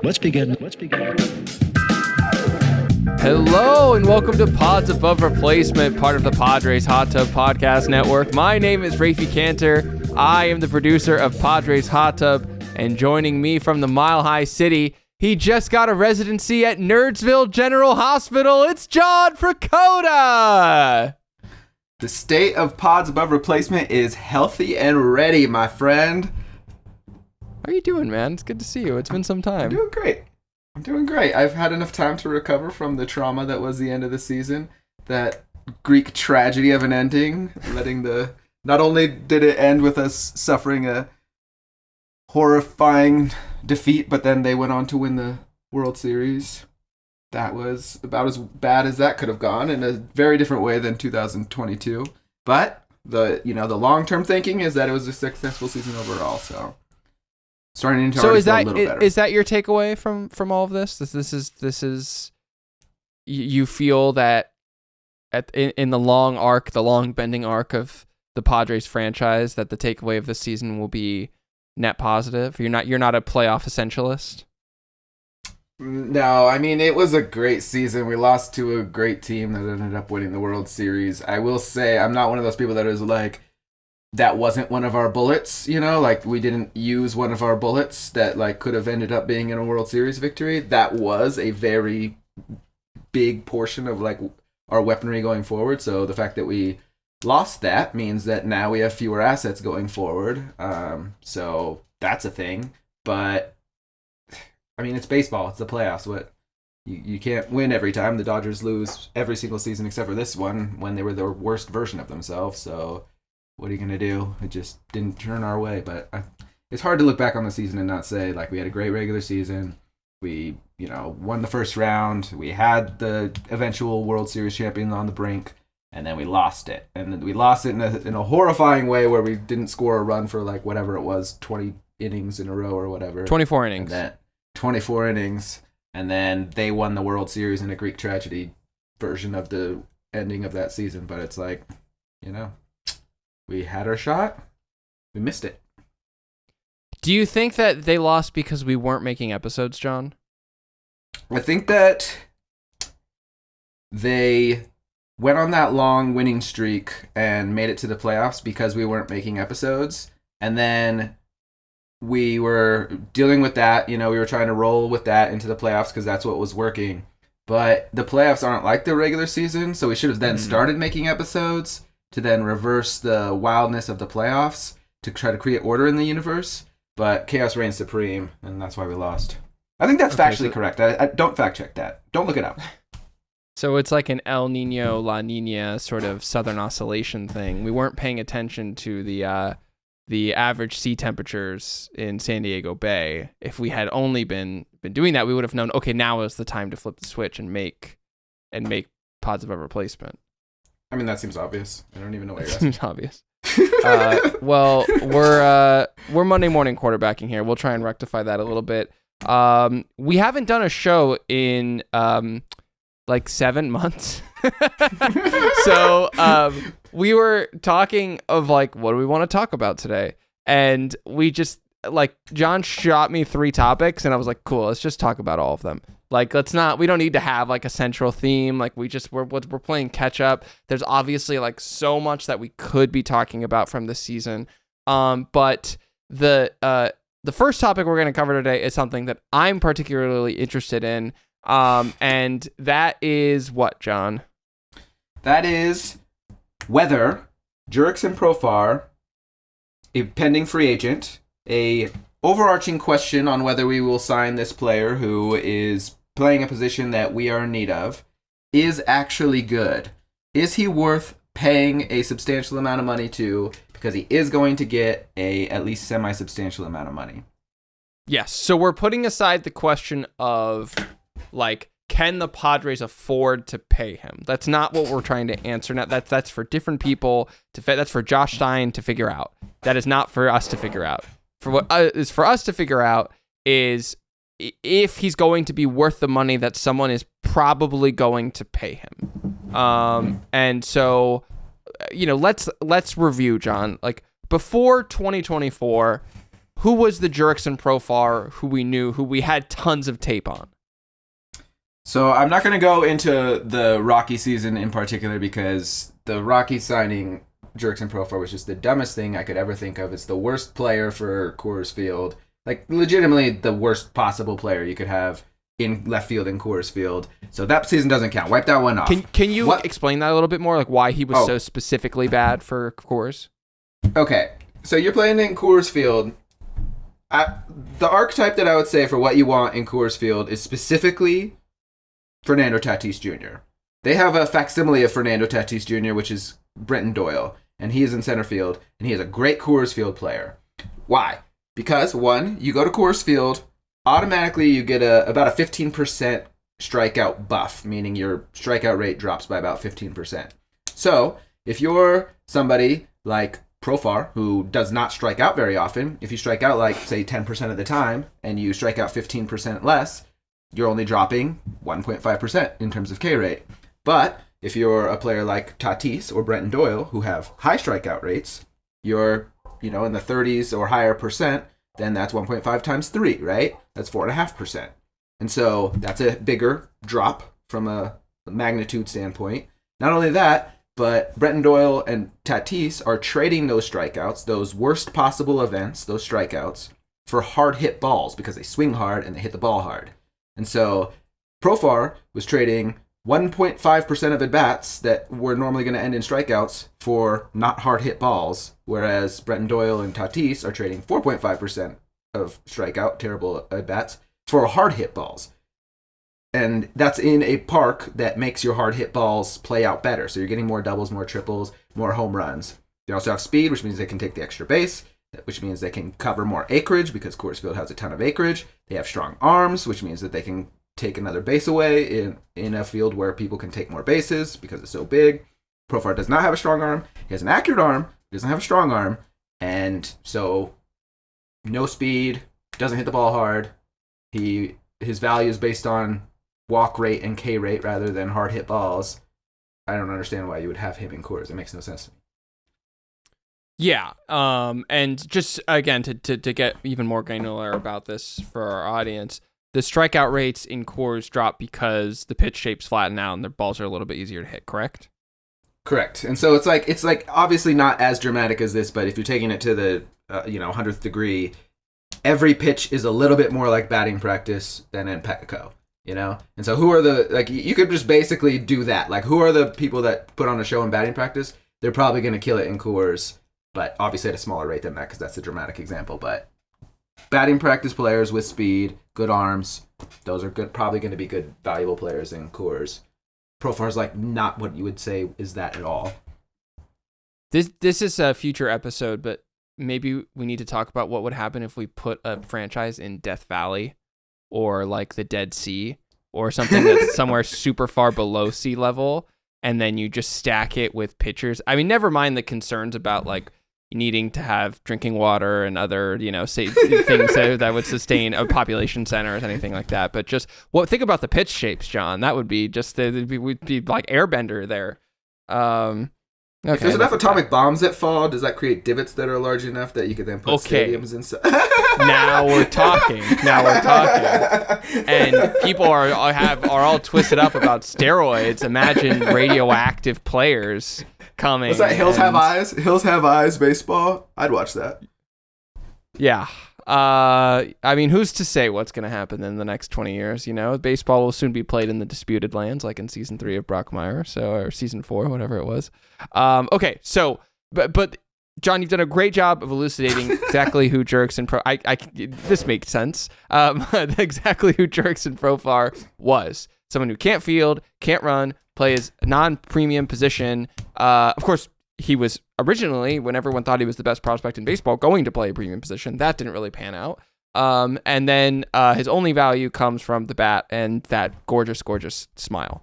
Let's begin. Hello and welcome to Pods Above Replacement, part of the Padres Hot Tub Podcast Network. My name is Raphie Cantor. I am the producer of Padres Hot Tub, and joining me from the Mile High City, he just got a residency at Nerdsville General Hospital. It's John Precoda. The state of Pods Above Replacement is healthy and ready, my friend. How are you doing, man? It's good to see you. It's been some time. I'm doing great. I've had enough time to recover from the trauma that was the end of the season. That Greek tragedy of an ending. Not only did it end with us suffering a horrifying defeat, but then they went on to win the World Series. That was about as bad as that could have gone in a very different way than 2022. But the long-term thinking is that it was a successful season overall, so starting to already feel a little better. Is that your takeaway from all of this? This is you feel that in the long arc, the long bending arc of the Padres franchise, that the takeaway of this season will be net positive? You're not a playoff essentialist? No, I mean, it was a great season. We lost to a great team that ended up winning the World Series. I will say I'm not one of those people that is like, that wasn't one of our bullets, like we didn't use one of our bullets that like could have ended up being in a World Series victory. That was a very big portion of like our weaponry going forward. So the fact that we lost that means that now we have fewer assets going forward. So that's a thing. But I mean, it's baseball. It's the playoffs. You can't win every time. The Dodgers lose every single season except for this one when they were the worst version of themselves. So what are you going to do? It just didn't turn our way. But it's hard to look back on the season and not say, like, we had a great regular season. We, won the first round. We had the eventual World Series champion on the brink. And then we lost it. And then we lost it in a horrifying way where we didn't score a run for, like, whatever it was, 20 innings in a row or whatever. 24 innings. 24 innings. And then they won the World Series in a Greek tragedy version of the ending of that season. But it's like, we had our shot. We missed it. Do you think that they lost because we weren't making episodes, John? I think that they went on that long winning streak and made it to the playoffs because we weren't making episodes. And then we were dealing with that. We were trying to roll with that into the playoffs because that's what was working. But the playoffs aren't like the regular season, so we should have then started making episodes to then reverse the wildness of the playoffs to try to create order in the universe. But chaos reigns supreme, and that's why we lost. I think that's factually correct. I don't fact check that. Don't look it up. So it's like an El Nino, La Nina sort of southern oscillation thing. We weren't paying attention to the average sea temperatures in San Diego Bay. If we had only been doing that, we would have known, okay, now is the time to flip the switch and make Pods Above Replacement. I mean, that seems obvious. I don't even know what you're asking. Seems obvious. Well, we're Monday morning quarterbacking here. We'll try and rectify that a little bit. We haven't done a show in like 7 months. So we were talking of like, what do we want to talk about today? And we just like, John shot me 3 topics and I was like, cool, let's just talk about all of them. Like, we don't need to have like a central theme. Like we're playing catch up. There's obviously like so much that we could be talking about from this season. But the first topic we're going to cover today is something that I'm particularly interested in. And that is what, John? That is whether Jurickson Profar, a pending free agent, a overarching question on whether we will sign this player who is playing a position that we are in need of, is actually good. Is he worth paying a substantial amount of money to, because he is going to get a at least semi-substantial amount of money? Yes. So we're putting aside the question of, like, can the Padres afford to pay him? That's not what we're trying to answer now. That's for different people. That's for Josh Stein to figure out. That is not for us to figure out. For what is for us to figure out is, if he's going to be worth the money that someone is probably going to pay him. And so, let's review, John. Like, before 2024, who was the Jurickson Profar who we knew, who we had tons of tape on? So I'm not going to go into the Roki season in particular because the Roki signing Jurickson Profar was just the dumbest thing I could ever think of. It's the worst player for Coors Field. Like, legitimately the worst possible player you could have in left field in Coors Field. So that season doesn't count. Wipe that one off. Can you explain that a little bit more? Like, why he was so specifically bad for Coors? Okay. So you're playing in Coors Field. The archetype that I would say for what you want in Coors Field is specifically Fernando Tatis Jr. They have a facsimile of Fernando Tatis Jr., which is Brenton Doyle, and he is in center field, and he is a great Coors Field player. Why? Because, one, you go to Coors Field, automatically you get about a 15% strikeout buff, meaning your strikeout rate drops by about 15%. So, if you're somebody like Profar, who does not strike out very often, if you strike out like, say, 10% of the time, and you strike out 15% less, you're only dropping 1.5% in terms of K rate. But if you're a player like Tatis or Brenton Doyle, who have high strikeout rates, you're, in the 30s or higher percent, then that's 1.5 times 3, right? That's 4.5%. And so that's a bigger drop from a magnitude standpoint. Not only that, but Brenton Doyle and Tatis are trading those strikeouts, those worst possible events, those strikeouts, for hard hit balls because they swing hard and they hit the ball hard. And so Profar was trading 1.5% of at-bats that were normally going to end in strikeouts for not hard hit balls, whereas Brenton Doyle and Tatis are trading 4.5% of strikeout, terrible at-bats, for hard hit balls. And that's in a park that makes your hard hit balls play out better. So you're getting more doubles, more triples, more home runs. They also have speed, which means they can take the extra base, which means they can cover more acreage because Coors Field has a ton of acreage. They have strong arms, which means that they can take another base away in a field where people can take more bases because it's so big. Profar does not have a strong arm. He has an accurate arm. He doesn't have a strong arm. And so no speed, doesn't hit the ball hard. His value is based on walk rate and K rate rather than hard hit balls. I don't understand why you would have him in Coors. It makes no sense to me. Yeah, and just again to get even more granular about this for our audience, the strikeout rates in Coors drop because the pitch shapes flatten out and the balls are a little bit easier to hit. Correct. Correct. And so it's like obviously not as dramatic as this, but if you're taking it to the 100th degree, every pitch is a little bit more like batting practice than in Petco. And so who are you could just basically do that. Like, who are the people that put on a show in batting practice? They're probably going to kill it in Coors, but obviously at a smaller rate than that because that's a dramatic example. But batting practice players with speed, good arms, those are probably going to be good, valuable players in Coors. Profar's not what you would say is that at all. This is a future episode, but maybe we need to talk about what would happen if we put a franchise in Death Valley or like the Dead Sea or something that's somewhere super far below sea level, and then you just stack it with pitchers. I mean, never mind the concerns about needing to have drinking water and other, things that would sustain a population center or anything like that. But just think about the pitch shapes, John. That would be we'd be like Airbender there. If there's enough atomic bombs that fall, does that create divots that are large enough that you could then put stadiums inside? Now we're talking. And people are all twisted up about steroids. Imagine radioactive players coming. Was that Hills Have Eyes? Hills Have Eyes baseball? I'd watch that. Yeah. I mean, who's to say what's going to happen in the next 20 years? Baseball will soon be played in the disputed lands, like in season 3 of Brockmire, or season 4, whatever it was. Okay, so, but John, you've done a great job of elucidating exactly who Jurickson this makes sense. Exactly who Jurickson Profar was. Someone who can't field, can't run, plays a non-premium position. Of course, he was originally, when everyone thought he was the best prospect in baseball, going to play a premium position. That didn't really pan out. And then his only value comes from the bat and that gorgeous, gorgeous smile.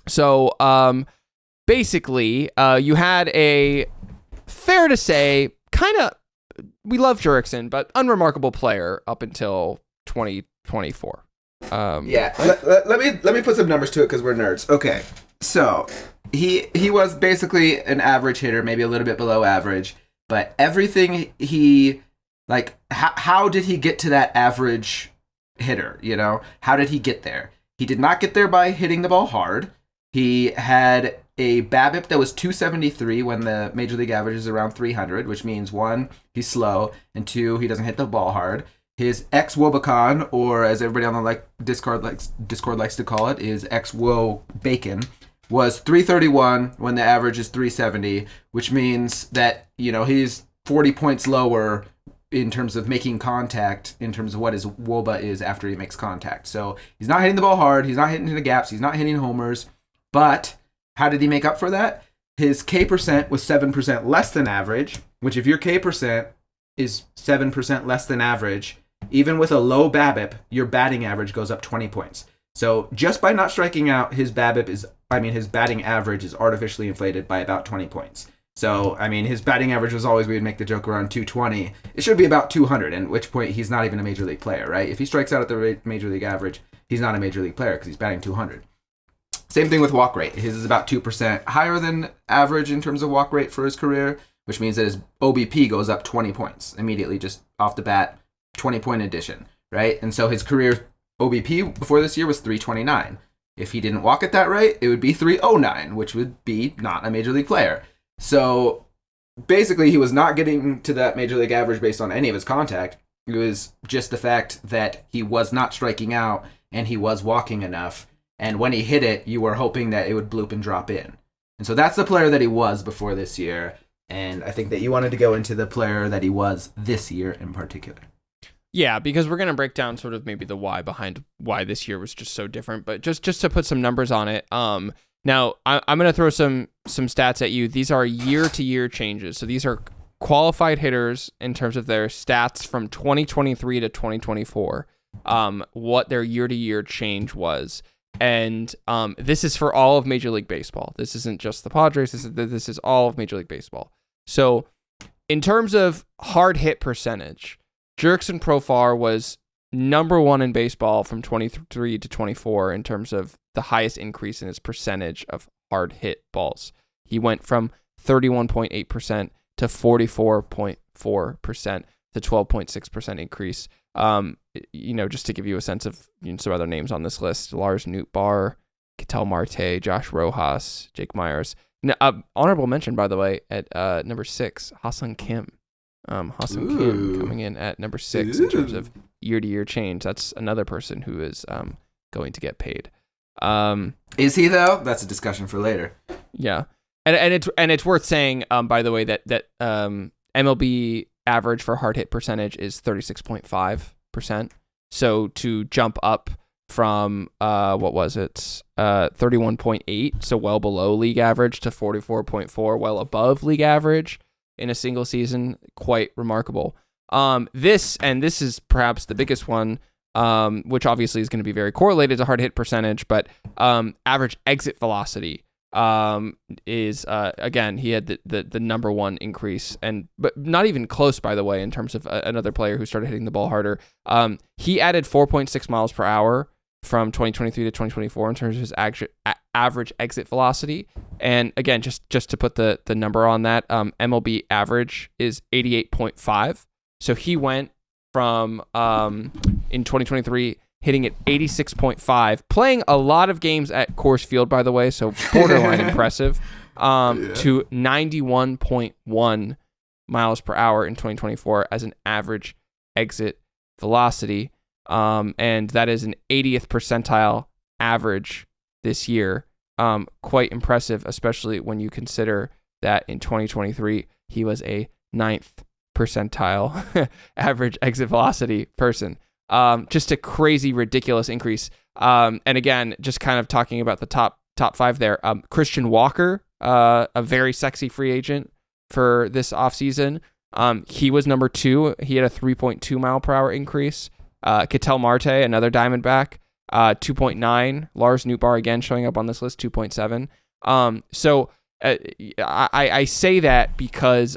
So basically, you had a, fair to say, kind of, we love Jurickson, but unremarkable player up until 2024. Yeah, let me put some numbers to it because we're nerds. Okay, so he was basically an average hitter, maybe a little bit below average, but everything he like, how did he get to that average hitter? You know, how did he get there? He did not get there by hitting the ball hard. He had a BABIP that was 273 when the major league average is around 300, which means 1, he's slow, and 2, he doesn't hit the ball hard. His ex-Wobacon, or as everybody on the Discord likes to call it, is ex-Wo-Bacon, was 331 when the average is 370, which means that, you know, he's 40 points lower in terms of making contact, in terms of what his WOBA is after he makes contact. So he's not hitting the ball hard, he's not hitting the gaps, he's not hitting homers, but how did he make up for that? His K percent was 7% less than average, which if your K percent is 7% less than average, even with a low BABIP, your batting average goes up 20 points. So just by not striking out, his batting average is artificially inflated by about 20 points. So, I mean, his batting average was always, we would make the joke, around 220. It should be about 200, at which point he's not even a major league player, right? If he strikes out at the major league average, he's not a major league player because he's batting 200. Same thing with walk rate. His is about 2% higher than average in terms of walk rate for his career, which means that his OBP goes up 20 points immediately, just off the bat, 20-point addition, right? And so his career OBP before this year was 329. If he didn't walk at that rate, it would be 309, which would be not a major league player. So basically, he was not getting to that major league average based on any of his contact. It was just the fact that he was not striking out and he was walking enough. And when he hit it, you were hoping that it would bloop and drop in. And so that's the player that he was before this year. And I think that you wanted to go into the player that he was this year in particular. Yeah, because we're going to break down sort of maybe the why behind why this year was just so different. But just to put some numbers on it, now I'm going to throw some stats at you. These are year-to-year changes. So these are qualified hitters in terms of their stats from 2023 to 2024, what their year-to-year change was. And this is for all of Major League Baseball. This isn't just the Padres. This is all of Major League Baseball. So in terms of hard hit percentage, Jurickson Profar was number 1 in baseball from 23 to 24 in terms of the highest increase in his percentage of hard hit balls. He went from 31.8% to 44.4% to 12.6% increase. Just to give you a sense of some other names on this list: Lars Nootbaar, Ketel Marte, Josh Rojas, Jake Myers. Honorable mention, by the way, at number 6, Ha-Seong Kim. Ha-Seong Kim coming in at number 6 in terms of year-to-year change. That's another person who is going to get paid. Is he though? That's a discussion for later. Yeah, and it's worth saying, by the way, that MLB average for hard hit percentage is 36.5%. So to jump up from 31.8, so well below league average, to 44.4, well above league average in a single season, quite remarkable. This is perhaps the biggest one, which obviously is going to be very correlated to hard hit percentage, but average exit velocity is again, he had the number 1 increase, but not even close, by the way, in terms of another player who started hitting the ball harder. He added 4.6 miles per hour from 2023 to 2024 in terms of his average exit velocity. And again, just to put the number on that, MLB average is 88.5. So he went from in 2023 hitting at 86.5, playing a lot of games at Coors Field, by the way, so borderline impressive, to 91.1 miles per hour in 2024 as an average exit velocity. And that is an 80th percentile average this year. Quite impressive, especially when you consider that in 2023, he was a 9th percentile average exit velocity person. Just a crazy, ridiculous increase. And again, just kind of talking about the top 5 there. Christian Walker, a very sexy free agent for this offseason. He was number 2. He had a 3.2 mile per hour increase. Ketel Marte, another Diamondback, 2.9. Lars Nootbaar, again, showing up on this list, 2.7. So I say that because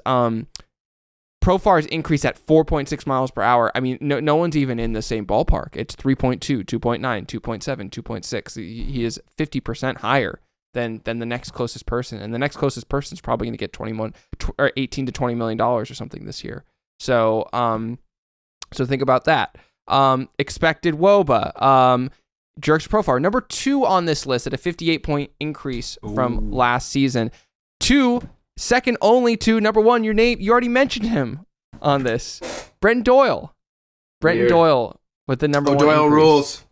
Profar's increase at 4.6 miles per hour. I mean, no one's even in the same ballpark. It's 3.2, 2.9, 2.7, 2.6. He is 50% higher than the next closest person, and the next closest person is probably going to get 18 to $20 million or something this year. So so think about that. Expected WOBA. Jurickson Profar, number 2 on this list at a 58-point increase from last season. 2, second only to number 1. You already mentioned him on this. Brenton Doyle. Brenton Doyle with the number 1 Doyle increase. rules.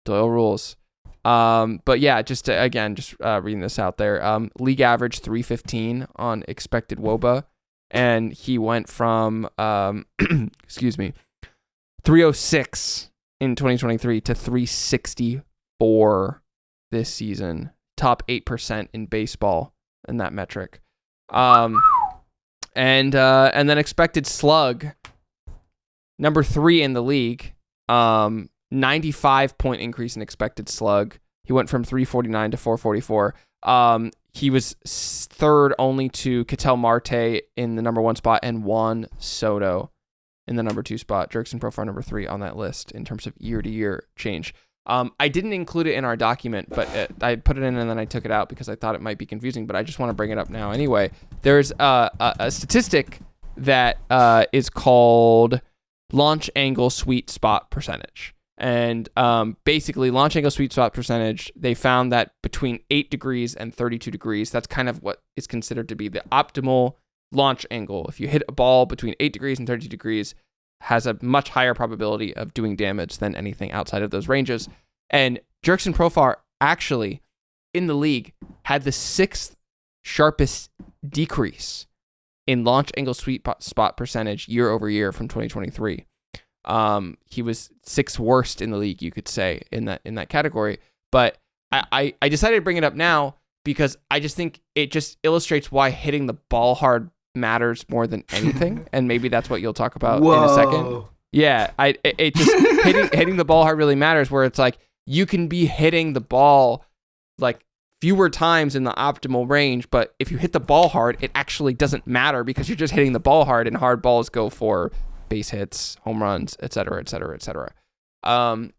Doyle rules. But yeah, just reading this out there. League average 315 on expected WOBA, and he went from 306 in 2023 to 364 this season. Top 8% in baseball in that metric. And then expected slug, number 3 in the league. 95-point increase in expected slug. He went from 349 to 444. He was third only to Ketel Marte in the number 1 spot and Juan Soto in the number 2 spot. Jurickson Profar number 3 on that list in terms of year-to-year change. I didn't include it in our document, but I put it in and then I took it out because I thought it might be confusing, but I just want to bring it up now anyway. There's a statistic that is called launch angle sweet spot percentage. And basically, launch angle sweet spot percentage, they found that between 8 degrees and 32 degrees, that's kind of what is considered to be the optimal launch angle. If you hit a ball between 8 degrees and 32 degrees, has a much higher probability of doing damage than anything outside of those ranges. And Jurickson Profar actually, in the league, had the 6th sharpest decrease in launch angle sweet spot percentage year over year from 2023. He was 6th worst in the league, you could say, in that category. But I decided to bring it up now because I just think it just illustrates why hitting the ball hard matters more than anything. And maybe that's what you'll talk about in a second. Yeah, it just hitting the ball hard really matters, where it's like you can be hitting the ball like fewer times in the optimal range, but if you hit the ball hard, it actually doesn't matter because you're just hitting the ball hard, and hard balls go for base hits, home runs, et cetera, et cetera, et cetera. All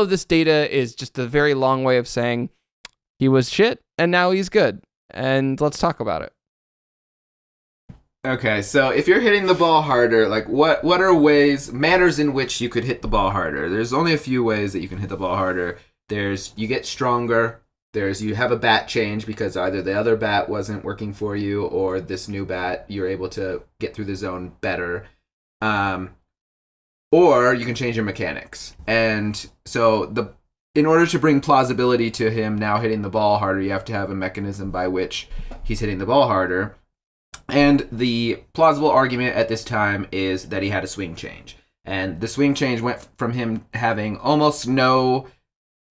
of this data is just a very long way of saying he was shit and now he's good. And let's talk about it. Okay, so if you're hitting the ball harder, like what are manners in which you could hit the ball harder? There's only a few ways that you can hit the ball harder. There's you get stronger. There's you have a bat change because either the other bat wasn't working for you or this new bat, you're able to get through the zone better. Or you can change your mechanics. And so in order to bring plausibility to him now hitting the ball harder, you have to have a mechanism by which he's hitting the ball harder. And the plausible argument at this time is that he had a swing change. And the swing change went from him having almost no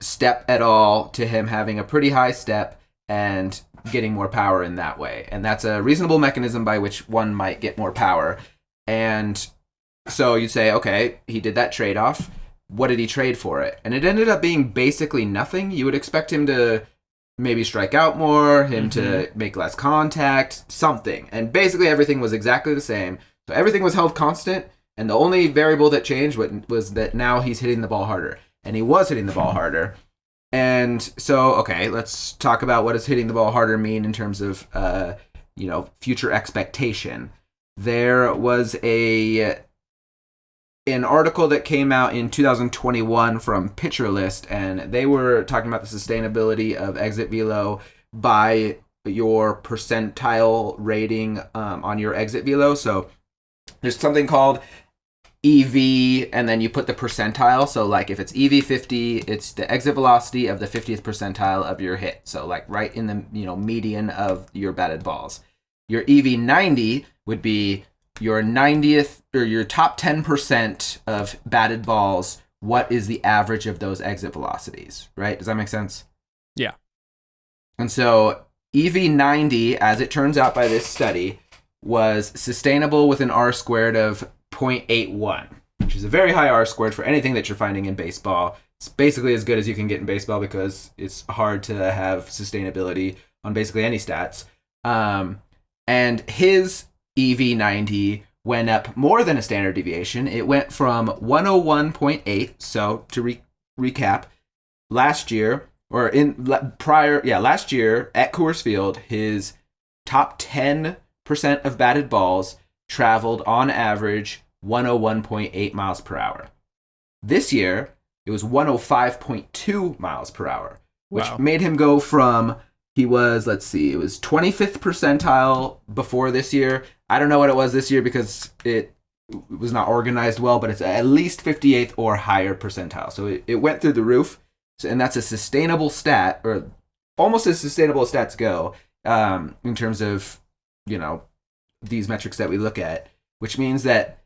step at all to him having a pretty high step and getting more power in that way. And that's a reasonable mechanism by which one might get more power. And so you say, okay, he did that trade-off. What did he trade for it? And it ended up being basically nothing. You would expect him to maybe strike out more, him to make less contact, something. And basically everything was exactly the same. So everything was held constant, and the only variable that changed was that now he's hitting the ball harder. And he was hitting the ball harder. And so, okay, let's talk about what does hitting the ball harder mean in terms of, future expectation. There was an article that came out in 2021 from Pitcher List, and they were talking about the sustainability of exit velo by your percentile rating on your exit velo. So there's something called EV, and then you put the percentile. So like if it's EV 50, it's the exit velocity of the 50th percentile of your hit. So like right in the median of your batted balls. Your EV 90 would be your 90th or your top 10% of batted balls. What is the average of those exit velocities, right? Does that make sense? Yeah. And so EV 90, as it turns out by this study, was sustainable with an R squared of 0.81, which is a very high R squared for anything that you're finding in baseball. It's basically as good as you can get in baseball because it's hard to have sustainability on basically any stats. And his EV90 went up more than a standard deviation. It went from 101.8. So to recap, last year last year at Coors Field, his top 10% of batted balls traveled on average 101.8 miles per hour. This year, it was 105.2 miles per hour, which made him go from, it was 25th percentile before this year. I don't know what it was this year because it was not organized well, but it's at least 58th or higher percentile. So it went through the roof, and that's a sustainable stat, or almost as sustainable as stats go, in terms of, these metrics that we look at, which means that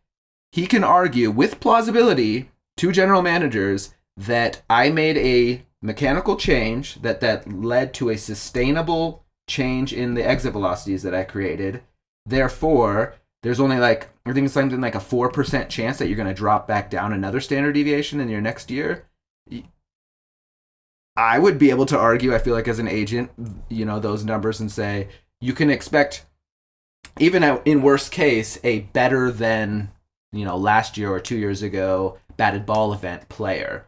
he can argue with plausibility to general managers that I made a mechanical change that led to a sustainable change in the exit velocities that I created. Therefore, there's only I think it's something like a 4% chance that you're going to drop back down another standard deviation in your next year. I would be able to argue, I feel like as an agent, those numbers and say you can expect, even in worst case, a better than, last year or 2 years ago batted ball event player,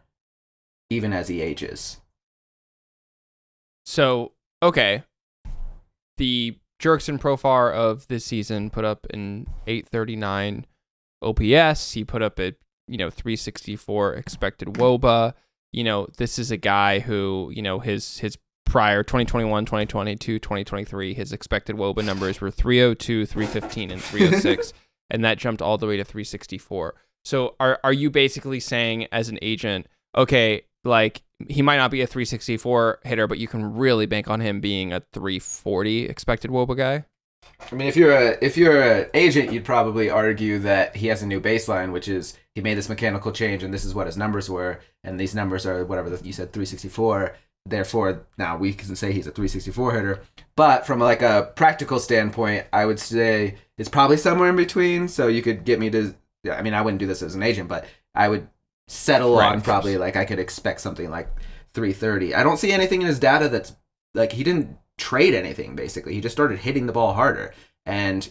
even as he ages. So, okay. The Jurickson Profar of this season put up an 839 OPS. He put up a 364 expected WOBA. This is a guy who, his prior 2021, 2022, 2023, his expected WOBA numbers were 302, 315, and 306, and that jumped all the way to 364. So are you basically saying as an agent, okay, he might not be a 364 hitter, but you can really bank on him being a 340 expected WOBA guy? I mean, if you're an agent, you'd probably argue that he has a new baseline, which is he made this mechanical change, and this is what his numbers were, and these numbers are whatever you said, 364. Therefore, now we can say he's a 364 hitter. But from a practical standpoint, I would say it's probably somewhere in between. So you could get me to, I mean, I wouldn't do this as an agent, but I would settle on probably I could expect something like 330. I don't see anything in his data that's he didn't trade anything, basically. He just started hitting the ball harder. And,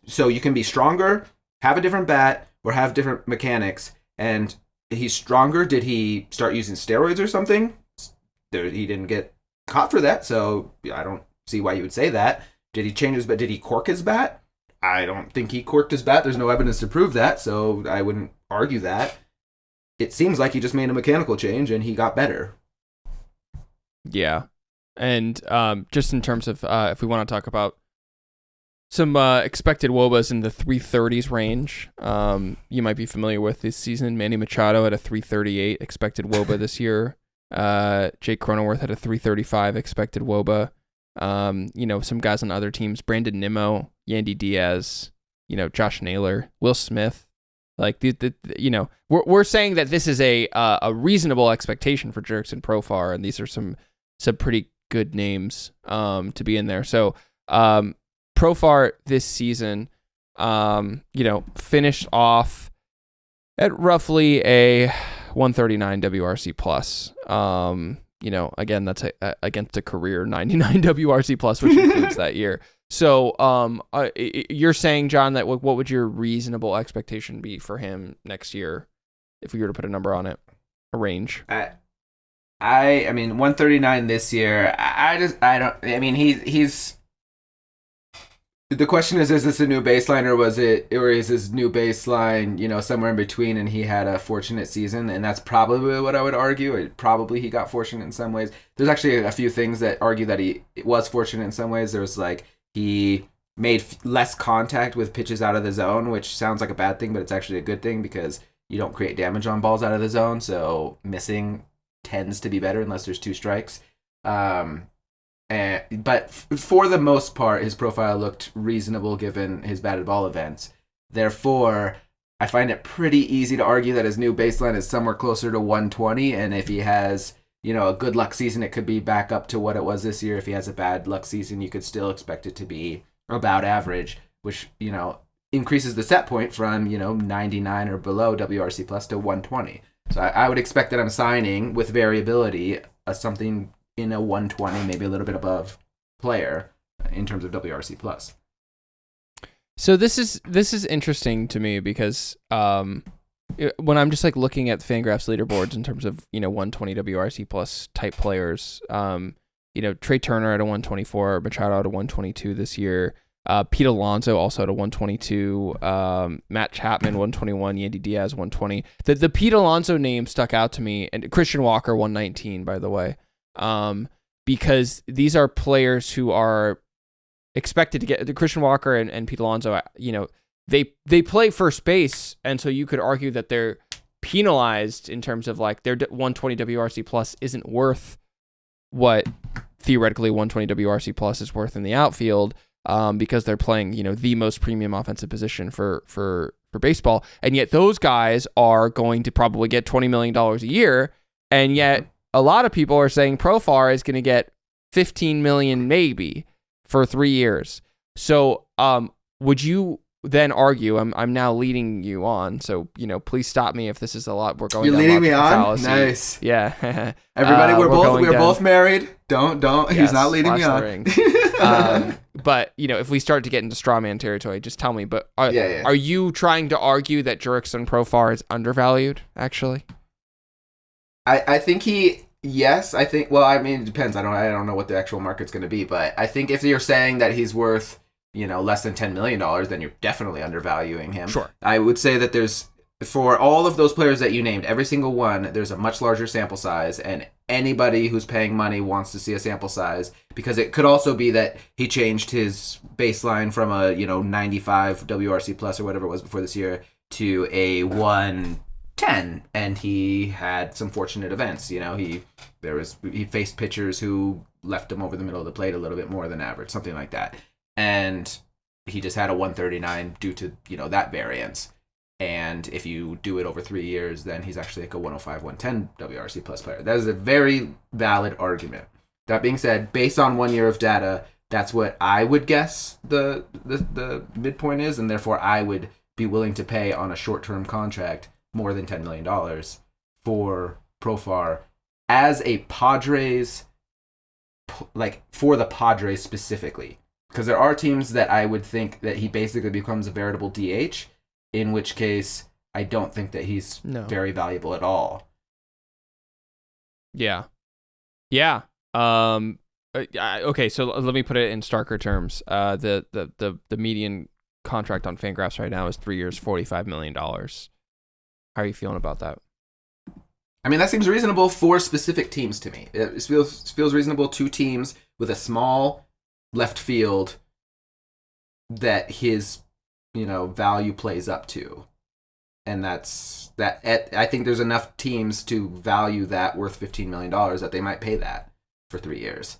so you can be stronger, have a different bat, or have different mechanics. And he's stronger. Did he start using steroids or something? He didn't get caught for that, so I don't see why you would say that. Did he change his bat? Did he cork his bat? I don't think he corked his bat. There's no evidence to prove that, so I wouldn't argue that. It seems like he just made a mechanical change and he got better. Yeah. And just in terms of if we want to talk about some expected WOBAs in the 330s range, you might be familiar with this season. Manny Machado had a 338 expected WOBA this year. Jake Cronenworth had a 335 expected WOBA. Some guys on other teams, Brandon Nimmo, Yandy Diaz, Josh Naylor, Will Smith. We're saying that this is a reasonable expectation for Jurickson Profar, and these are some pretty good names to be in there. So Profar this season, finished off at roughly a 139 WRC plus. Again, that's against a career 99 WRC plus, which includes that year. So, you're saying, John, that what would your reasonable expectation be for him next year, if we were to put a number on it, a range? I mean, 139 this year. He's. The question is this a new baseline, or is his new baseline, somewhere in between, and he had a fortunate season? And that's probably what I would argue. Probably he got fortunate in some ways. There's actually a few things that argue that he was fortunate in some ways. There was he made less contact with pitches out of the zone, which sounds like a bad thing, but it's actually a good thing because you don't create damage on balls out of the zone. So missing tends to be better unless there's two strikes. But for the most part, his profile looked reasonable given his batted ball events. Therefore, I find it pretty easy to argue that his new baseline is somewhere closer to 120. And if he has, a good luck season, it could be back up to what it was this year. If he has a bad luck season, you could still expect it to be about average, which, increases the set point from, 99 or below WRC plus to 120. So I would expect that I'm signing with variability something in a 120, maybe a little bit above player in terms of WRC plus. So this is interesting to me because when I'm just like looking at Fangraphs leaderboards in terms of 120 WRC plus type players, Trey Turner at a 124, Machado at a 122 this year. Pete Alonso also at a 122, Matt Chapman 121, Yandy Diaz 120. The Pete Alonso name stuck out to me, and Christian Walker 119, by the way, because these are players who are expected to get the Christian Walker and Pete Alonso. They play first base, and so you could argue that they're penalized in terms of like their 120 WRC plus isn't worth what theoretically 120 WRC plus is worth in the outfield. Because they're playing, the most premium offensive position for baseball. And yet those guys are going to probably get $20 million a year. And yet a lot of people are saying Profar is going to get $15 million maybe for 3 years. So would you then argue, I'm now leading you on, so please stop me if this is a lot we're going. You're down leading me on? fallacy. Nice. Yeah. Everybody, we're both married. Don't. Yes, he's not leading me on. But if we start to get into straw man territory, just tell me. But are you trying to argue that Jurickson Profar is undervalued? Actually, I think yes. I think. Well, I mean, it depends. I don't know what the actual market's going to be, but I think if you're saying that he's worth less than $10 million, then you're definitely undervaluing him. Sure. I would say that there's, for all of those players that you named, every single one, there's a much larger sample size, and anybody who's paying money wants to see a sample size, because it could also be that he changed his baseline from a 95 WRC plus or whatever it was before this year to a 110, and he had some fortunate events. He faced pitchers who left him over the middle of the plate a little bit more than average, something like that. And he just had a 139 due to, that variance. And if you do it over 3 years, then he's actually like a 105, 110 WRC plus player. That is a very valid argument. That being said, based on 1 year of data, that's what I would guess the midpoint is, and therefore I would be willing to pay on a short-term contract more than $10 million for Profar as a Padres, like for the Padres specifically. Because there are teams that I would think that he basically becomes a veritable DH, in which case I don't think that he's very valuable at all. Yeah. Okay, so let me put it in starker terms. The median contract on Fangraphs right now is 3 years, $45 million. How are you feeling about that? I mean, that seems reasonable for specific teams to me. It feels reasonable to teams with a small left field that his value plays up to, and that's that. I think there's enough teams to value that worth $15 million that they might pay that for 3 years,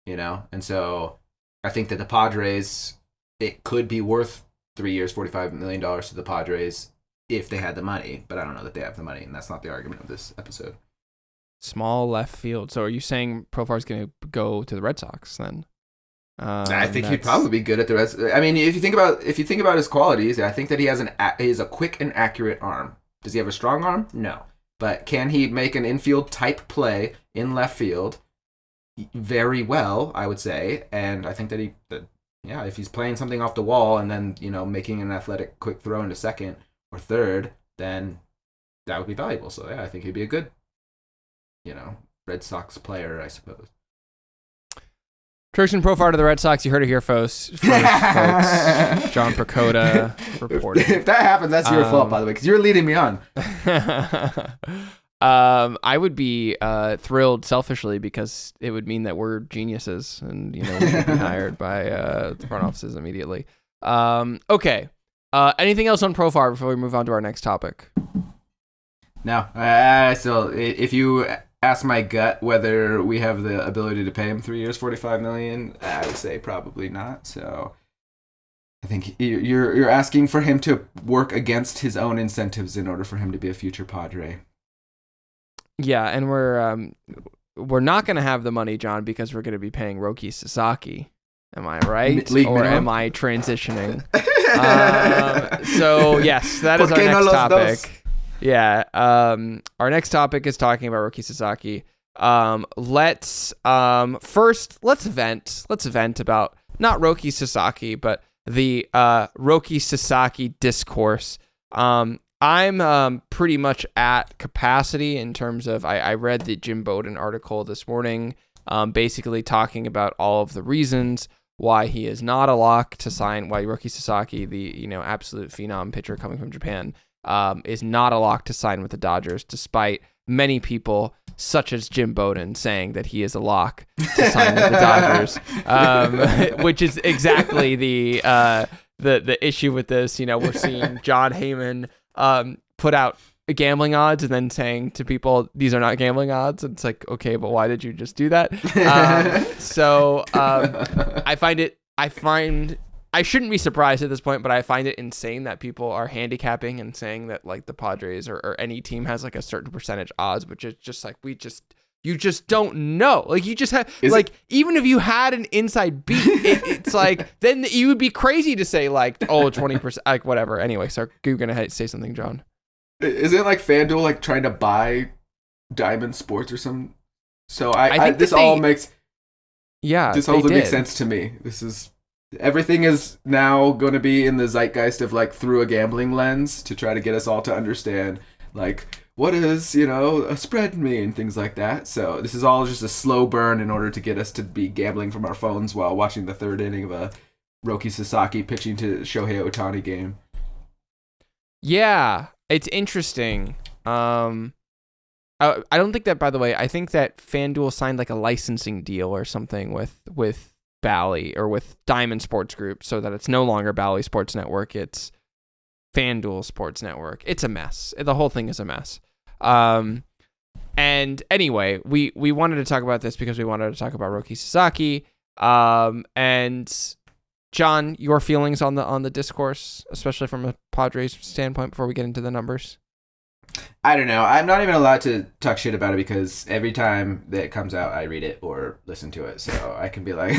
and so I think that the Padres, it could be worth 3 years, $45 million to the Padres if they had the money, but I don't know that they have the money, and that's not the argument of this episode. Small left field. So are you saying Profar's going to go to the Red Sox then? I think he'd probably be good at the rest. I mean, if you think about his qualities, I think that he has a quick and accurate arm. Does he have a strong arm? No. But can he make an infield type play in left field? Very well, I would say. And I think that if he's playing something off the wall and then making an athletic quick throw into second or third, then that would be valuable. So yeah, I think he'd be a good, Red Sox player, I suppose. Jurickson Profar to the Red Sox. You heard it here, folks. John Precoda reported. If that happens, that's your fault, by the way, because you're leading me on. I would be thrilled selfishly because it would mean that we're geniuses and we could be hired by the front offices immediately. Okay. Anything else on Profar before we move on to our next topic? No. So if you ask my gut whether we have the ability to pay him 3 years, $45 million, I would say probably not. So I think you're asking for him to work against his own incentives in order for him to be a future Padre. Yeah, and we're not going to have the money, John, because we're going to be paying Roki Sasaki. Am I right? Or am I transitioning? So yes, that is our next topic. Yeah. Our next topic is talking about Roki Sasaki. Let's vent. Let's vent about not Roki Sasaki, but the Roki Sasaki discourse. I'm pretty much at capacity in terms of I read the Jim Bowden article this morning, basically talking about all of the reasons why he is not a lock to sign, why Roki Sasaki, the absolute phenom pitcher coming from Japan, is not a lock to sign with the Dodgers, despite many people such as Jim Bowden saying that he is a lock to sign with the Dodgers, which is exactly the issue with this. We're seeing John Heyman put out gambling odds and then saying to people, these are not gambling odds. It's like, okay, but why did you just do that? I shouldn't be surprised at this point, but I find it insane that people are handicapping and saying that like the Padres or any team has like a certain percentage odds, which is just like, you just don't know. Like you just have even if you had an inside beat, it's like, then you would be crazy to say like, oh, 20%, like whatever. Anyway, so you're going to say something, John. Isn't like FanDuel like trying to buy Diamond Sports or something? So this makes sense to me. Everything is now going to be in the zeitgeist of like through a gambling lens to try to get us all to understand like what does a spread mean and things like that. So this is all just a slow burn in order to get us to be gambling from our phones while watching the third inning of a Roki Sasaki pitching to Shohei Ohtani game. Yeah, it's interesting. I don't think that, by the way, I think that FanDuel signed like a licensing deal or something with Bally or with Diamond Sports Group so that it's no longer Bally Sports Network, it's FanDuel Sports Network. It's a mess. The whole thing is a mess. And anyway, we wanted to talk about this because we wanted to talk about Roki Sasaki. And John, your feelings on the discourse, especially from a Padres standpoint, before we get into the numbers. I don't know. I'm not even allowed to talk shit about it because every time that it comes out, I read it or listen to it. So I can be like,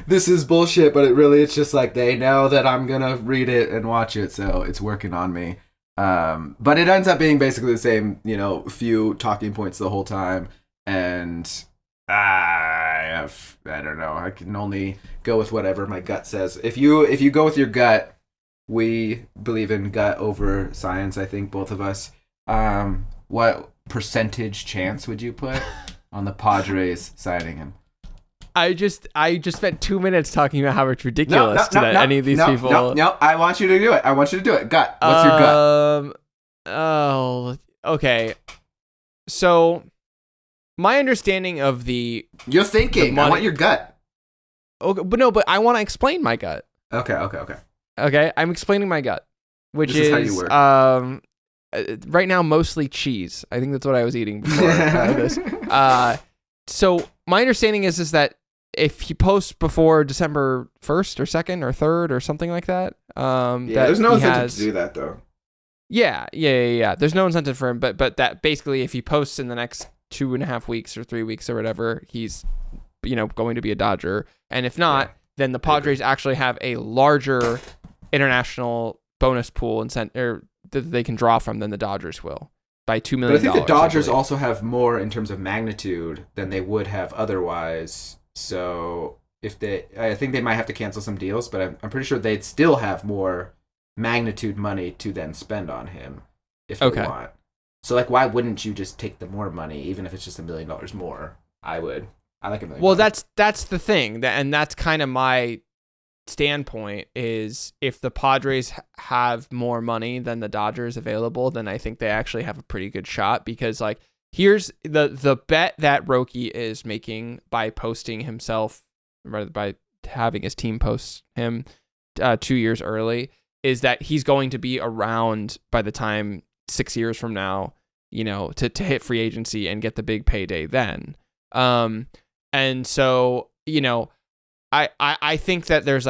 this is bullshit, but it's just like they know that I'm gonna read it and watch it, so it's working on me. But it ends up being basically the same, few talking points the whole time, and I don't know. I can only go with whatever my gut says. If you go with your gut. We believe in gut over science, I think, both of us. What percentage chance would you put on the Padres signing him? I just spent 2 minutes talking about how it's ridiculous any of these people. No, I want you to do it. Gut. What's your gut? Oh, okay. So, my understanding of the... You're thinking. I want your gut. Okay, but I want to explain my gut. Okay, I'm explaining my gut, which is how you work. Right now mostly cheese. I think that's what I was eating before this. So my understanding is that if he posts before December 1st or 2nd or 3rd or something like that, there's no incentive to do that though. Yeah. There's no incentive for him, but that basically if he posts in the next 2.5 weeks or 3 weeks or whatever, he's going to be a Dodger, and if not, then the Padres actually have a larger international bonus pool that they can draw from than the Dodgers will by $2 million. But I think the Dodgers also have more in terms of magnitude than they would have otherwise. So I think they might have to cancel some deals, but I'm pretty sure they'd still have more magnitude money to then spend on him if they want. So why wouldn't you just take the more money, even if it's just $1 million more? I would. I like $1 million. Well, that's the thing, and that's kind of my standpoint is if the Padres have more money than the Dodgers available, then I think they actually have a pretty good shot because here's the bet that Roki is making by posting himself, rather by having his team post him 2 years early, is that he's going to be around by the time 6 years from now, to hit free agency and get the big payday then. And so, I think that there's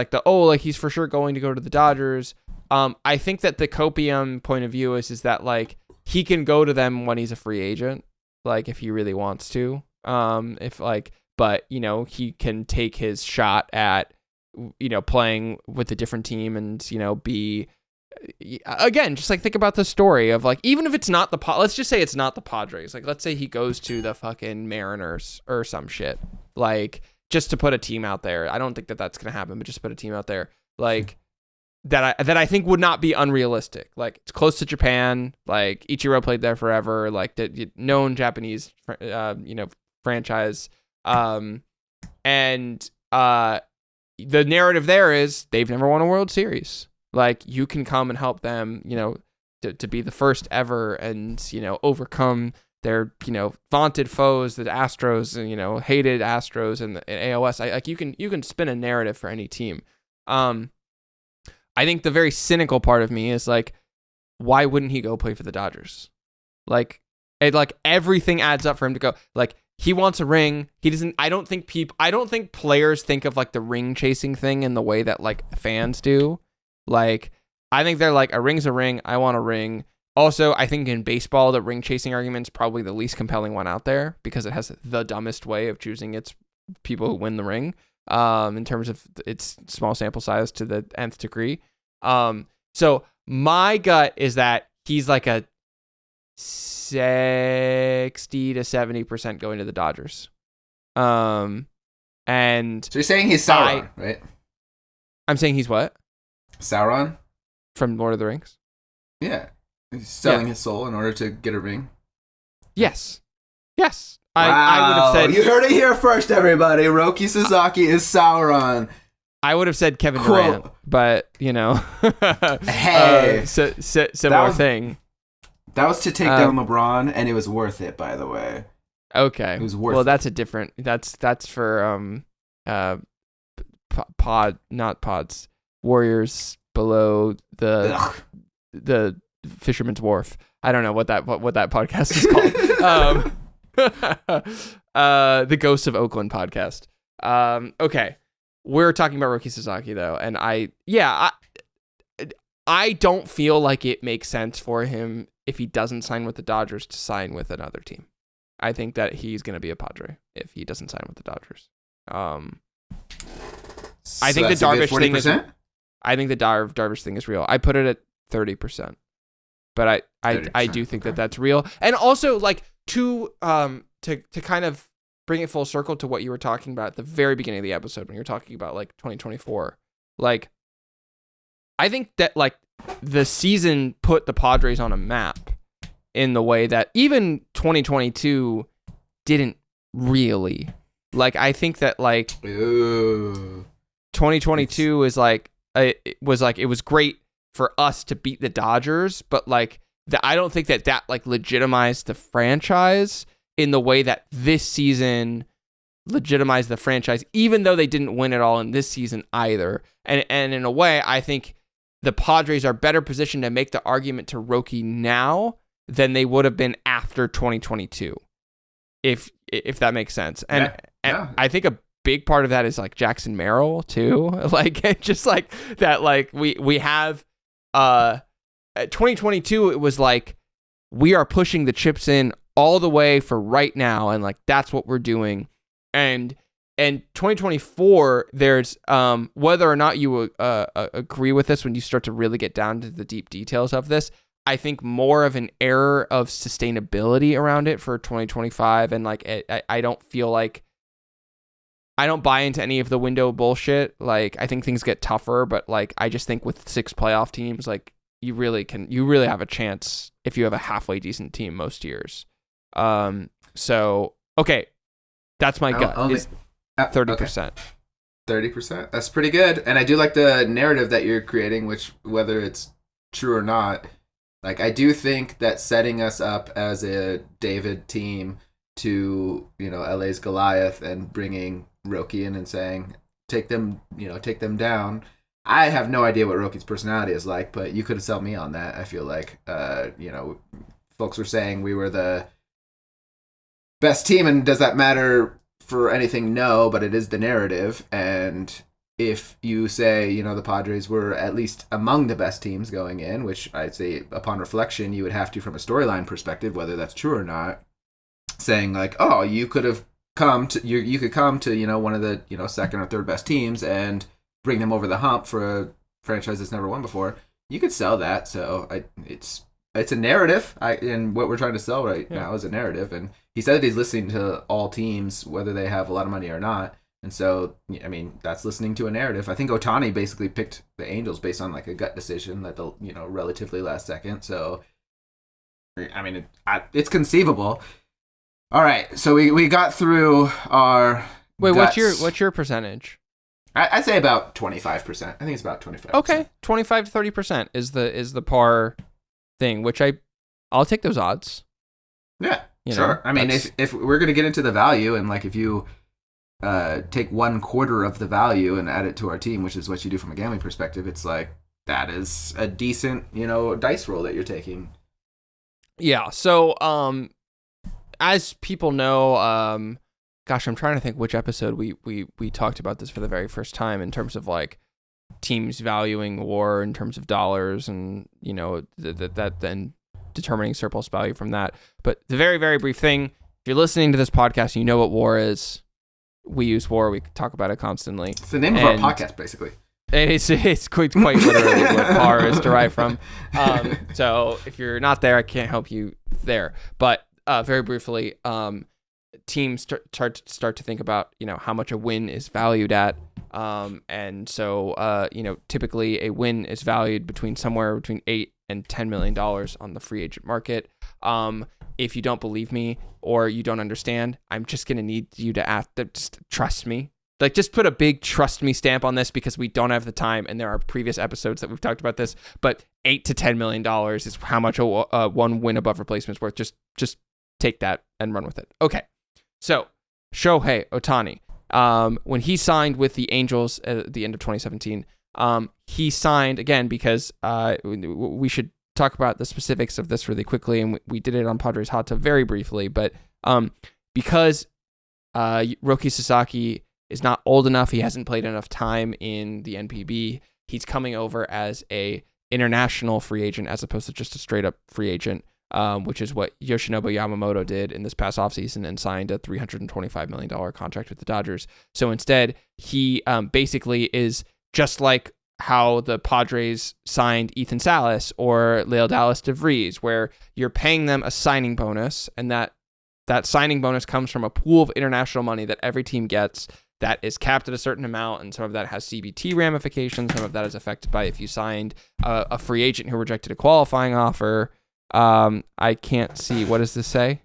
he's for sure going to go to the Dodgers. I think that the copium point of view is that he can go to them when he's a free agent, if he really wants to. But he can take his shot at, playing with a different team and, be, again, just think about the story of even if it's not let's just say it's not the Padres. Let's say he goes to the fucking Mariners or some shit. just to put a team out there. I don't think that that's going to happen, but just put a team out there like that I think would not be unrealistic. Like it's close to Japan. Like Ichiro played there forever. Like the known Japanese, franchise. And the narrative there is they've never won a World Series. Like you can come and help them, to be the first ever and, overcome their, vaunted foes, the Astros, and, hated Astros and AOS. You can spin a narrative for any team. I think the very cynical part of me is like, why wouldn't he go play for the Dodgers? Like, everything adds up for him to go. Like, he wants a ring. He doesn't. I don't think players think of like the ring chasing thing in the way that like fans do. Like, I think they're like, a ring's a ring. I want a ring. Also, I think in baseball, the ring chasing argument is probably the least compelling one out there because it has the dumbest way of choosing its people who win the ring. In terms of its small sample size to the nth degree. So my gut is that he's like a 60 to 70% going to the Dodgers. And so you're saying he's Sauron, right? I'm saying he's what? Sauron? From Lord of the Rings? Yeah. He's selling his soul in order to get a ring? Yes. Wow. I would have said... You heard it here first, everybody. Roki Sasaki is Sauron. I would have said Kevin Durant, but, Hey. Similar thing. That was to take down LeBron, and it was worth it, by the way. Okay. It was worth it. Well, that's a different... That's for not pods. Warriors below the Fisherman's Wharf. I don't know what that podcast is called. The Ghosts of Oakland podcast. Okay, we're talking about Roki Sasaki though, and I don't feel like it makes sense for him if he doesn't sign with the Dodgers to sign with another team. I think that he's going to be a Padre if he doesn't sign with the Dodgers. I think the Darvish thing is. I think the Darvish thing is real. I put it at 30%, but I do think that that's real. And also, like to kind of bring it full circle to what you were talking about at the very beginning of the episode when you were talking about like 2024. Like, I think that like the season put the Padres on a map in the way that even 2022 didn't really. Like, I think that like 2022 is like. It was great for us to beat the Dodgers, but like I don't think that like legitimized the franchise in the way that this season legitimized the franchise, even though they didn't win it all in this season either. And in a way, I think the Padres are better positioned to make the argument to Roki now than they would have been after 2022, if that makes sense. And I think a big part of that is like Jackson Merrill too. Like just like that, like we have 2022, it was like we are pushing the chips in all the way for right now, and like that's what we're doing. And 2024, there's whether or not you agree with this when you start to really get down to the deep details of this, I think more of an error of sustainability around it for 2025. And like I don't feel like I don't buy into any of the window bullshit. Like, I think things get tougher, but like, I just think with 6 playoff teams, like you really have a chance if you have a halfway decent team most years. So, okay. That's my gut is 30%. 30%. That's pretty good. And I do like the narrative that you're creating, which whether it's true or not, like I do think that setting us up as a David team to, LA's Goliath and bringing Roki in and saying, take them down. I have no idea what Roki's personality is like, but you could have sold me on that. I feel like, folks were saying we were the best team, and does that matter for anything? No, but it is the narrative. And if you say, the Padres were at least among the best teams going in, which I'd say upon reflection, you would have to, from a storyline perspective, whether that's true or not, saying like, oh, you could have come to you could come to one of the second or third best teams and bring them over the hump for a franchise that's never won before. You could sell that. So it's a narrative. And what we're trying to sell now is a narrative. And he said that he's listening to all teams, whether they have a lot of money or not. And so, I mean, that's listening to a narrative. I think Ohtani basically picked the Angels based on like a gut decision at the relatively last second. So, I mean, it's conceivable. All right, so we got through our. Wait, guts. what's your percentage? I'd say about 25%. I think it's about 25%. Okay, 25 to 30% is the par thing, which I'll take those odds. Yeah, sure. I mean, if we're gonna get into the value, and like if you take 1/4 of the value and add it to our team, which is what you do from a gambling perspective, it's like that is a decent dice roll that you're taking. Yeah. So as people know, gosh, I'm trying to think which episode we talked about this for the very first time in terms of like teams valuing WAR in terms of dollars and that then determining surplus value from that. But the very, very brief thing, if you're listening to this podcast, you know what WAR is. We use WAR. We talk about it constantly. It's the name of our podcast, basically. It's quite literally what par is derived from. So if you're not there, I can't help you there. But very briefly, teams start to think about how much a win is valued at, and so typically a win is valued somewhere between $8 and $10 million on the free agent market. If you don't believe me or you don't understand, I'm just gonna need you to just trust me. Like, just put a big trust me stamp on this because we don't have the time, and there are previous episodes that we've talked about this. But $8 to $10 million is how much a one win above replacement is worth. Just take that and run with it. Okay. So, Shohei Ohtani, when he signed with the Angels at the end of 2017, he signed, again, because we should talk about the specifics of this really quickly, and we did it on Padres Hot Tub very briefly, but because Roki Sasaki is not old enough, he hasn't played enough time in the NPB, he's coming over as a international free agent as opposed to just a straight-up free agent. Which is what Yoshinobu Yamamoto did in this past offseason and signed a $325 million contract with the Dodgers. So instead, he basically is just like how the Padres signed Ethan Salas or Leodalis DeVries, where you're paying them a signing bonus, and that signing bonus comes from a pool of international money that every team gets that is capped at a certain amount, and some of that has CBT ramifications. Some of that is affected by if you signed a free agent who rejected a qualifying offer. I can't see. What does this say?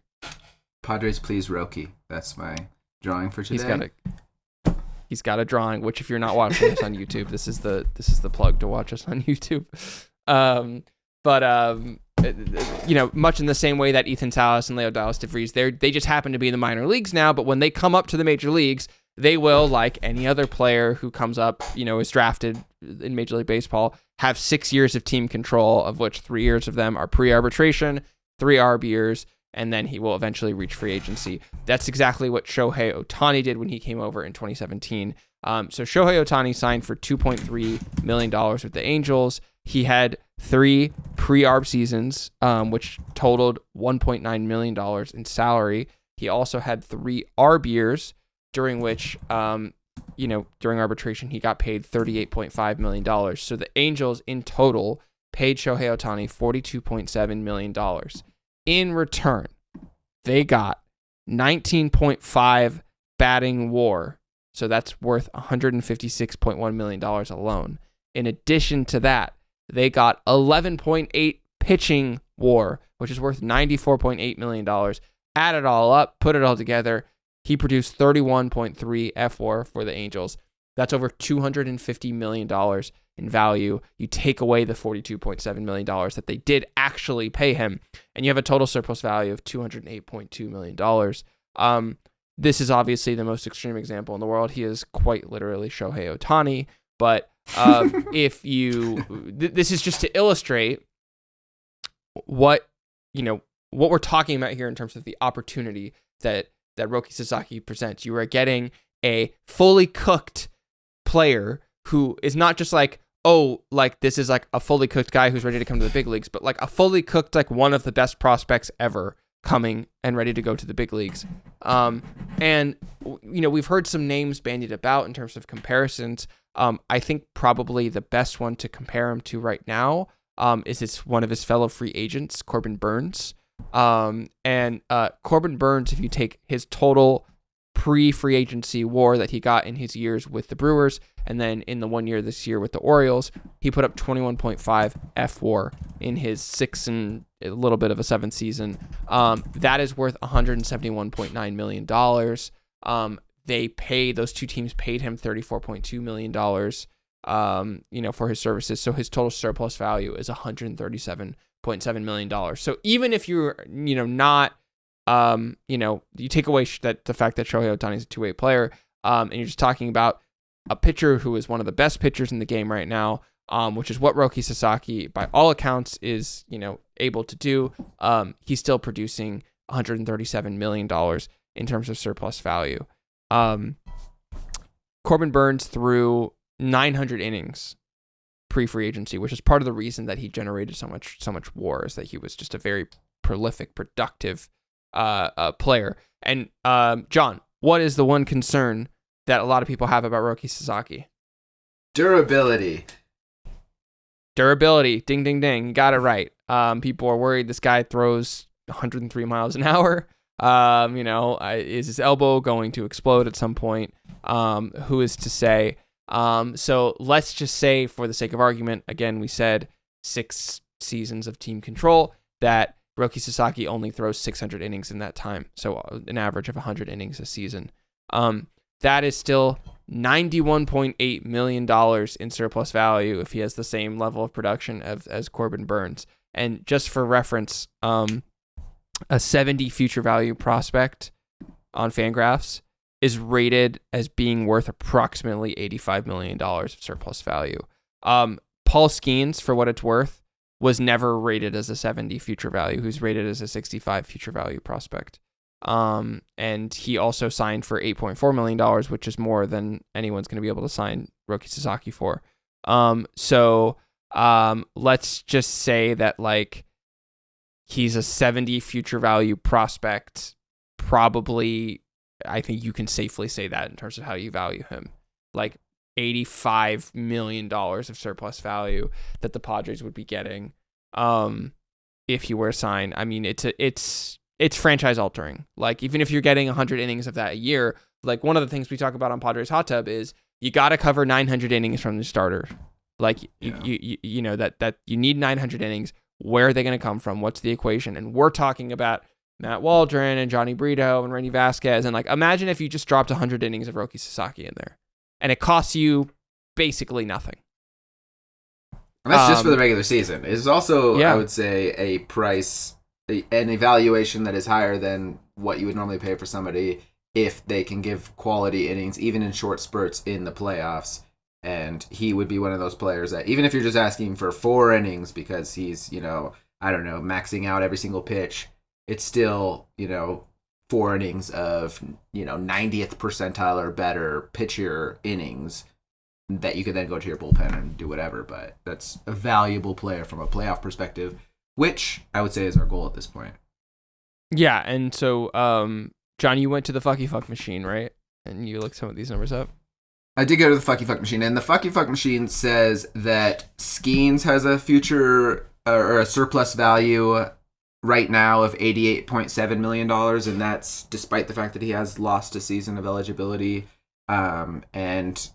Padres, please, Roki. That's my drawing for today. He's got a drawing. Which, if you're not watching this on YouTube, this is the plug to watch us on YouTube. Much in the same way that Ethan Salas and Leodalis DeVries, they just happen to be in the minor leagues now. But when they come up to the major leagues, they will, like any other player who comes up, is drafted in Major League Baseball, have 6 years of team control, of which 3 years of them are pre-arbitration, 3 ARB years, and then he will eventually reach free agency. That's exactly what Shohei Ohtani did when he came over in 2017. So Shohei Ohtani signed for $2.3 million with the Angels. He had 3 pre-ARB seasons, which totaled $1.9 million in salary. He also had 3 ARB years, during which, during arbitration, he got paid $38.5 million. So the Angels in total paid Shohei Ohtani $42.7 million. In return, they got 19.5 batting WAR. So that's worth $156.1 million alone. In addition to that, they got 11.8 pitching WAR, which is worth $94.8 million. Add it all up, put it all together, he produced 31.3 FWAR for the Angels. That's over $250 million in value. You take away the $42.7 million that they did actually pay him, and you have a total surplus value of $208.2 million. This is obviously the most extreme example in the world. He is quite literally Shohei Ohtani, but this is just to illustrate what we're talking about here in terms of the opportunity that Roki Sasaki presents. You are getting a fully cooked player who is not just like, this is like a fully cooked guy who's ready to come to the big leagues, but like a fully cooked, like one of the best prospects ever coming and ready to go to the big leagues. And we've heard some names bandied about in terms of comparisons. I think probably the best one to compare him to right now is one of his fellow free agents, Corbin Burnes. Corbin Burnes, if you take his total pre-free agency WAR that he got in his years with the Brewers, and then in the 1 year this year with the Orioles, he put up 21.5 F WAR in his 6th and a little bit of a 7th season. That is worth $171.9 million. Those two teams paid him $34.2 million, for his services. So his total surplus value is $137.7 million. So even if you're, not, you take away the fact that Shohei Ohtani is a two-way player, and you're just talking about a pitcher who is one of the best pitchers in the game right now, which is what Roki Sasaki, by all accounts, is, able to do. He's still producing $137 million in terms of surplus value. Corbin Burnes threw 900 innings pre-free agency, which is part of the reason that he generated so much WAR, is that he was just a very prolific, productive player. And John, what is the one concern that a lot of people have about Roki Sasaki? Durability. Ding, ding, ding. You got it right. People are worried this guy throws 103 miles an hour. Is his elbow going to explode at some point? Who is to say? So let's just say, for the sake of argument, again, we said 6 seasons of team control, that Roki Sasaki only throws 600 innings in that time. So an average of 100 innings a season. That is still $91.8 million in surplus value if he has the same level of production as Corbin Burnes. And just for reference, a 70 future value prospect on Fangraphs is rated as being worth approximately $85 million of surplus value. Paul Skeens, for what it's worth, was never rated as a 70 future value, who's rated as a 65 future value prospect. And he also signed for $8.4 million, which is more than anyone's going to be able to sign Roki Sasaki for. So let's just say that, he's a 70 future value prospect. Probably, I think you can safely say that in terms of how you value him. $85 million of surplus value that the Padres would be getting if he were signed. I mean, it's franchise altering. Even if you're getting 100 innings of that a year, one of the things we talk about on Padres Hot Tub is you got to cover 900 innings from the starter. You know that you need 900 innings. Where are they going to come from? What's the equation? And we're talking about Matt Waldron and Johnny Brito and Randy Vasquez. And imagine if you just dropped 100 innings of Roki Sasaki in there, and it costs you basically nothing. And that's just for the regular season. It's also, I would say, a price, an evaluation that is higher than what you would normally pay for somebody if they can give quality innings, even in short spurts in the playoffs. And he would be one of those players that, even if you're just asking for 4 innings because he's, maxing out every single pitch, it's still, 4 innings of, 90th percentile or better pitcher innings that you could then go to your bullpen and do whatever. But that's a valuable player from a playoff perspective, which I would say is our goal at this point. Yeah, and so, John, you went to the fuck machine, right? And you looked some of these numbers up. I did go to the fuck machine, and the fuck machine says that Skeens has a future or a surplus value right now of $88.7 million, and that's despite the fact that he has lost a season of eligibility. And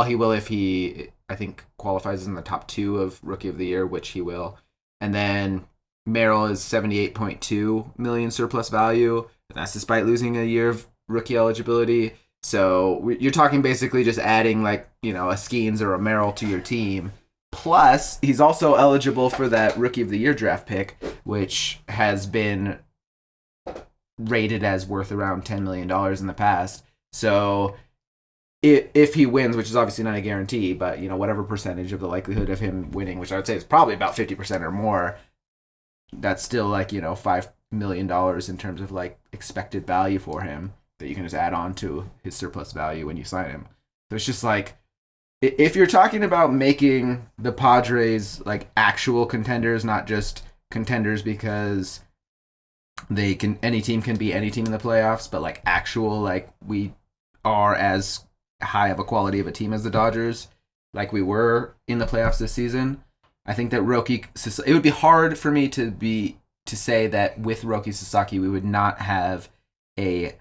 he will if he, I think, qualifies in the top 2 of Rookie of the Year, which he will. And then Merrill is $78.2 million surplus value, and that's despite losing a year of rookie eligibility. So you're talking basically just adding a Skeens or a Merrill to your team. Plus, he's also eligible for that Rookie of the Year draft pick, which has been rated as worth around $10 million in the past. So if he wins, which is obviously not a guarantee, but whatever percentage of the likelihood of him winning, which I would say is probably about 50% or more, that's still $5 million in terms of expected value for him that you can just add on to his surplus value when you sign him. So it's just if you're talking about making the Padres actual contenders, not just contenders because any team can be any team in the playoffs, but actual, we are as high of a quality of a team as the Dodgers, we were in the playoffs this season. I think that it would be hard for me to say that with Roki Sasaki we would not have a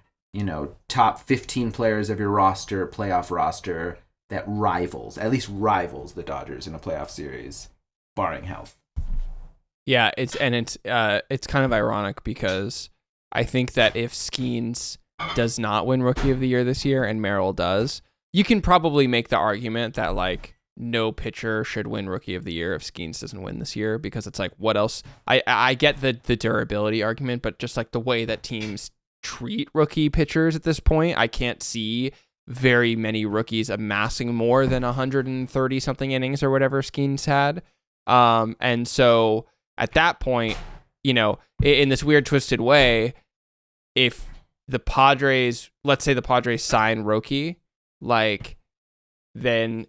top 15 players of your roster, playoff roster, that at least rivals the Dodgers in a playoff series, barring health. Yeah, it's kind of ironic because I think that if Skeens does not win Rookie of the Year this year and Merrill does, you can probably make the argument that like no pitcher should win Rookie of the Year if Skeens doesn't win this year, because it's like, what else? I get the durability argument, but just like the way that teams treat rookie pitchers at this point, I can't see very many rookies amassing more than 130 something innings or whatever Skeens had. And so at that point, in this weird twisted way, if the Padres, let's say the Padres sign Roki, then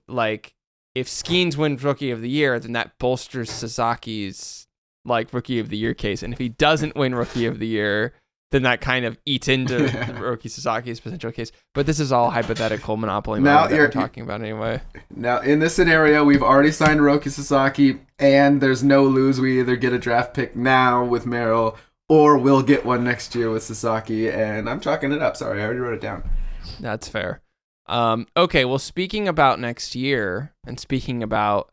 if Skeens wins Rookie of the Year, then that bolsters Sasaki's Rookie of the Year case. And if he doesn't win Rookie of the Year, then that kind of eats into Roki Sasaki's potential case. But this is all hypothetical monopoly money that we're talking about anyway. Now, in this scenario, we've already signed Roki Sasaki, and there's no lose. We either get a draft pick now with Merrill, or we'll get one next year with Sasaki. And I'm chalking it up. Sorry, I already wrote it down. That's fair. Okay, well, speaking about next year, and speaking about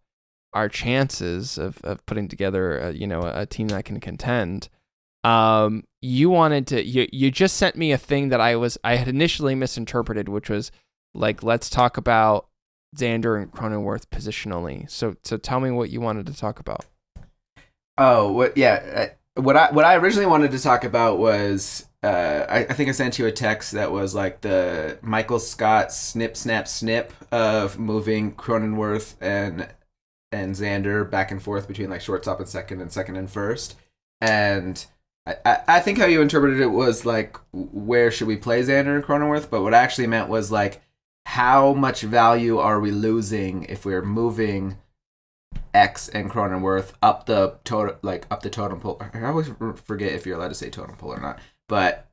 our chances of putting together a team that can contend, you just sent me a thing that I had initially misinterpreted, which was let's talk about Xander and Cronenworth positionally. So tell me what you wanted to talk about. Oh, what I originally wanted to talk about was I think I sent you a text that was like the Michael Scott snip snap snip of moving Cronenworth and Xander back and forth between shortstop and second and first. And I think how you interpreted it was where should we play Xander and Cronenworth, but what I actually meant was how much value are we losing if we're moving X and Cronenworth up the totem pole. I always forget if you're allowed to say totem pole or not, but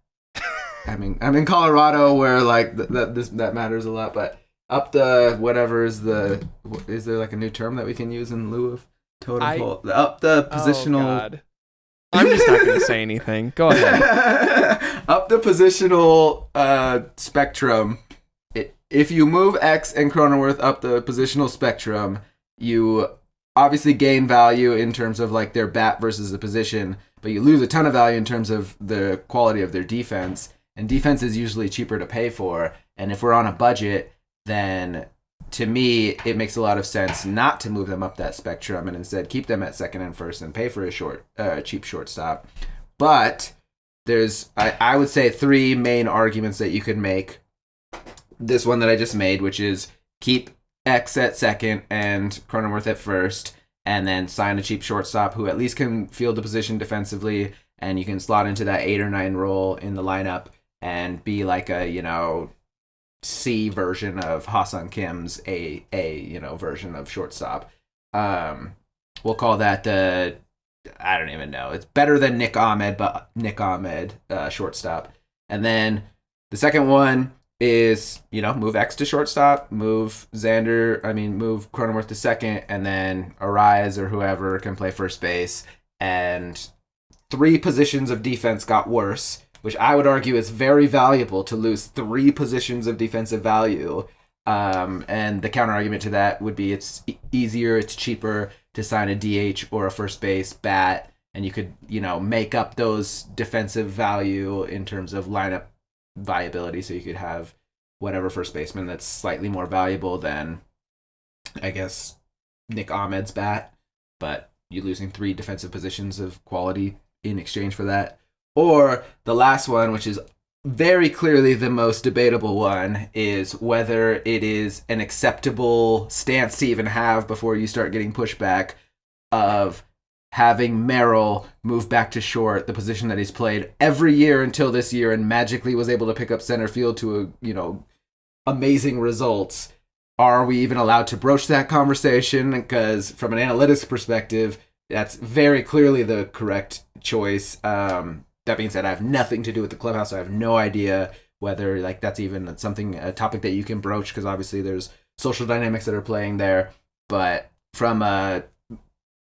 I'm in Colorado where that matters a lot. But up the whatever is there a new term that we can use in lieu of totem pole? Up the positional. Oh God. I'm just not going to say anything. Go ahead. Up the positional spectrum. If you move X and Cronenworth up the positional spectrum, you obviously gain value in terms of their bat versus the position, but you lose a ton of value in terms of the quality of their defense. And defense is usually cheaper to pay for. And if we're on a budget, then to me, it makes a lot of sense not to move them up that spectrum and instead keep them at second and first and pay for a cheap shortstop. But there's, I would say, three main arguments that you could make. This one that I just made, which is keep X at second and Cronenworth at first, and then sign a cheap shortstop who at least can field the position defensively, and you can slot into that 8 or 9 role in the lineup and be a, C version of Ha-Seong Kim's A version of shortstop. We'll call that I don't even know. It's better than Nick Ahmed, but Nick Ahmed shortstop. And then the second one is, move X to shortstop, move Cronenworth to second, and then Arise or whoever can play first base. And 3 positions of defense got worse, which I would argue is very valuable to lose 3 positions of defensive value. And the counter argument to that would be it's easier, it's cheaper to sign a DH or a first base bat, and you could, make up those defensive value in terms of lineup viability, so you could have whatever first baseman that's slightly more valuable than, I guess, Nick Ahmed's bat, but you're losing 3 defensive positions of quality in exchange for that. Or the last one, which is very clearly the most debatable one, is whether it is an acceptable stance to even have before you start getting pushback of having Merrill move back to short, the position that he's played every year until this year and magically was able to pick up center field to amazing results. Are we even allowed to broach that conversation? Because from an analytics perspective, that's very clearly the correct choice. That being said, I have nothing to do with the clubhouse. So I have no idea whether that's even a topic that you can broach, because obviously there's social dynamics that are playing there. But from a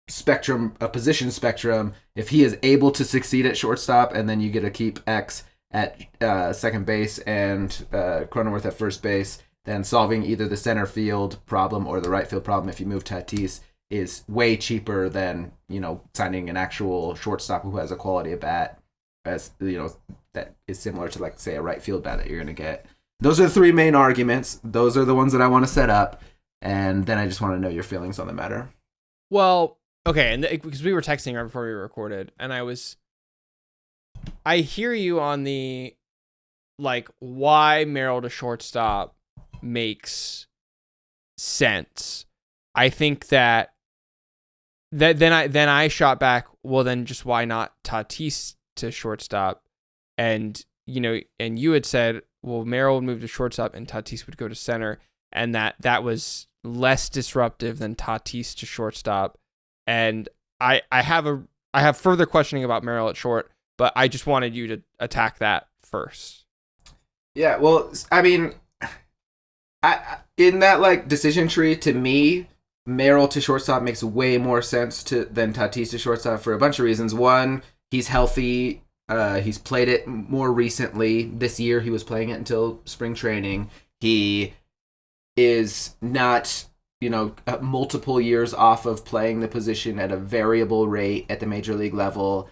position spectrum, if he is able to succeed at shortstop and then you get to keep X at second base and Cronenworth at first base, then solving either the center field problem or the right field problem if you move Tatis is way cheaper than, signing an actual shortstop who has a quality of bat, as that is similar to, like, say, a right field bat that you're going to get. Those are the three main arguments. Those are the ones that I want to set up, and then I just want to know your feelings on the matter. Well, okay, and because we were texting right before we recorded, and I hear you on the, like, why Merrill to shortstop makes sense. I think that then I shot back, well, then just why not Tatis to shortstop? And and you had said, well, Merrill would move to shortstop and Tatis would go to center, and that was less disruptive than Tatis to shortstop. And I have further questioning about Merrill at short, but I just wanted you to attack that first. Yeah, well, I mean, in that, like, decision tree, to me, Merrill to shortstop makes way more sense than Tatis to shortstop for a bunch of reasons. One, he's healthy. He's played it more recently. This year, he was playing it until spring training. He is not, multiple years off of playing the position at a variable rate at the major league level.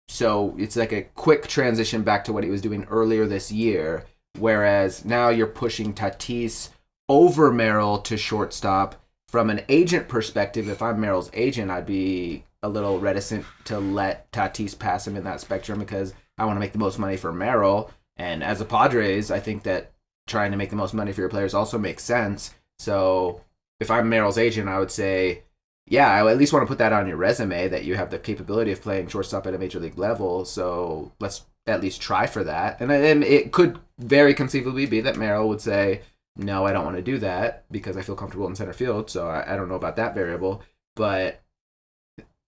So it's like a quick transition back to what he was doing earlier this year. Whereas now you're pushing Tatis over Merrill to shortstop. From an agent perspective, if I'm Merrill's agent, I'd be a little reticent to let Tatis pass him in that spectrum because I want to make the most money for Merrill. And as a Padres, I think that trying to make the most money for your players also makes sense. So if I'm Merrill's agent, I would say, yeah, I at least want to put that on your resume that you have the capability of playing shortstop at a major league level. So let's at least try for that. And then it could very conceivably be that Merrill would say, no, I don't want to do that because I feel comfortable in center field. So I don't know about that variable. But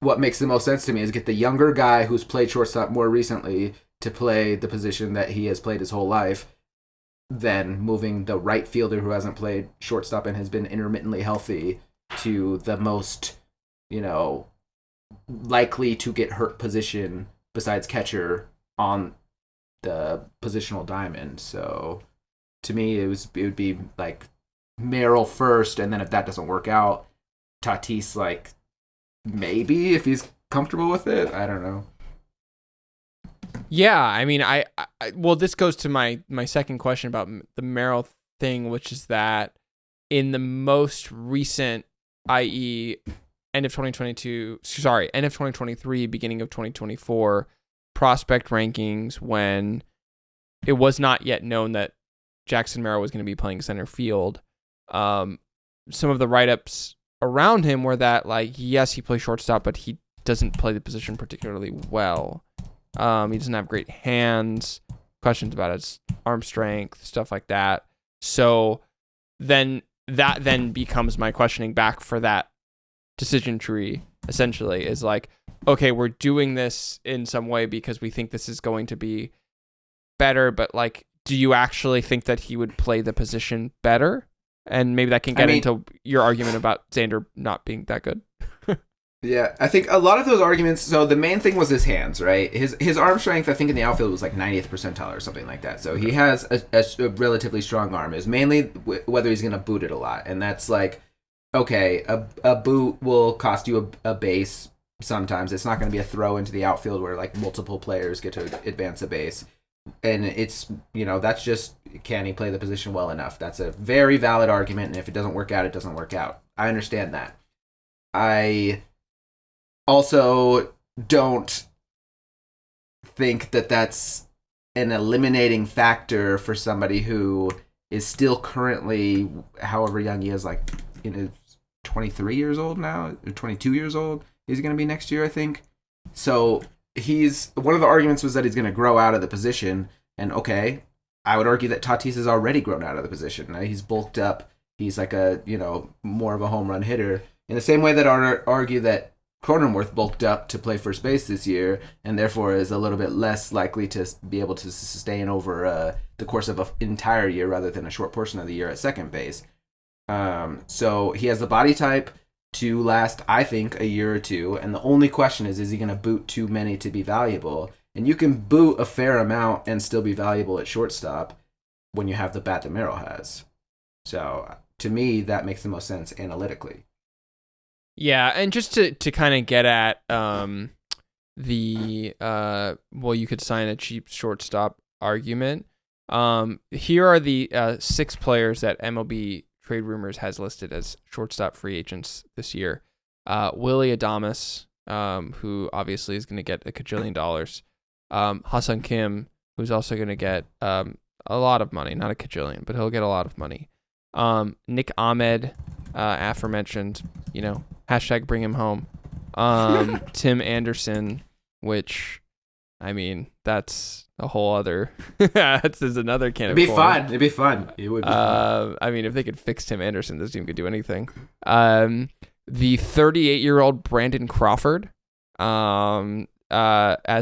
what makes the most sense to me is get the younger guy who's played shortstop more recently to play the position that he has played his whole life, than moving the right fielder who hasn't played shortstop and has been intermittently healthy to the most, likely to get hurt position besides catcher on the positional diamond. So to me, it would be like Merrill first, and then if that doesn't work out, Tatis, like, maybe if he's comfortable with it. I don't know. Yeah, I mean, well, this goes to my second question about the Merrill thing, which is that in the most recent, i.e., end of 2023, beginning of 2024 prospect rankings, when it was not yet known that Jackson Merrill was going to be playing center field, some of the write-ups around him were that, like, yes, he plays shortstop, but he doesn't play the position particularly well. He doesn't have great hands, questions about his arm strength, stuff like that. So then that becomes my questioning back for that decision tree, essentially, is like, okay, we're doing this in some way because we think this is going to be better, but, like, do you actually think that he would play the position better? And maybe that can get into your argument about Xander not being that good. Yeah, I think a lot of those arguments, so the main thing was his hands, right? His arm strength, I think, in the outfield was like 90th percentile or something like that. So he has a relatively strong arm. It's mainly whether he's going to boot it a lot. And that's like, okay, a boot will cost you a base sometimes. It's not going to be a throw into the outfield where, like, multiple players get to advance a base. And it's, that's just, can he play the position well enough? That's a very valid argument. And if it doesn't work out, it doesn't work out. I understand that. I also don't think that that's an eliminating factor for somebody who is still currently, however young he is, like, 23 years old now, or 22 years old. He's going to be next year, I think. So one of the arguments was that he's going to grow out of the position. And okay, I would argue that Tatis has already grown out of the position. He's bulked up. He's like a, more of a home run hitter. In the same way that I argue that Cronenworth bulked up to play first base this year, and therefore is a little bit less likely to be able to sustain over the course of an entire year rather than a short portion of the year at second base. So he has the body type to last, I think, a year or two, and the only question is he going to boot too many to be valuable? And you can boot a fair amount and still be valuable at shortstop when you have the bat that Merrill has. So to me, that makes the most sense analytically. Yeah, and just to kind of get at you could sign a cheap shortstop argument. Here are the 6 players that MLB Trade Rumors has listed as shortstop free agents this year. Willie Adames, who obviously is going to get $1 kajillion. Ha-Seong Kim, who's also going to get a lot of money, not $1 kajillion, but he'll get a lot of money. Nick Ahmed, aforementioned, hashtag bring him home. Tim Anderson, which, I mean, that's a whole other. That's another can of corn. It'd be fun. It would be fun. I mean, if they could fix Tim Anderson, this team could do anything. The 38-year-old Brandon Crawford, as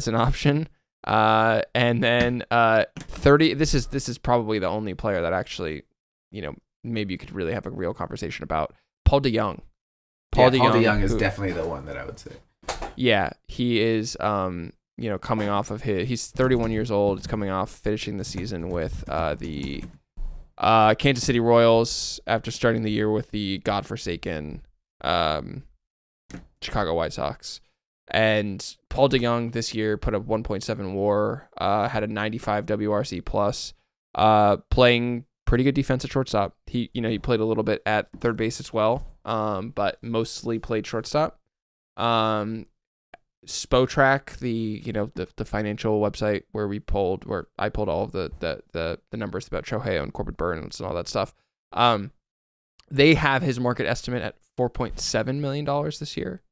an option. And then 30. This is probably the only player that actually, maybe you could really have a real conversation about. Paul DeYoung. Paul DeYoung is definitely the one that I would say. Yeah, he is. Coming off of he's 31 years old. He's coming off finishing the season with the Kansas City Royals after starting the year with the godforsaken Chicago White Sox. And Paul DeYoung this year put up 1.7 WAR, had a 95 WRC plus, playing pretty good defense at shortstop. He played a little bit at third base as well, but mostly played shortstop. Spotrac, the financial website where I pulled all of the numbers about Shohei and Corbin Burns and all that stuff. They have his market estimate at $4.7 million this year.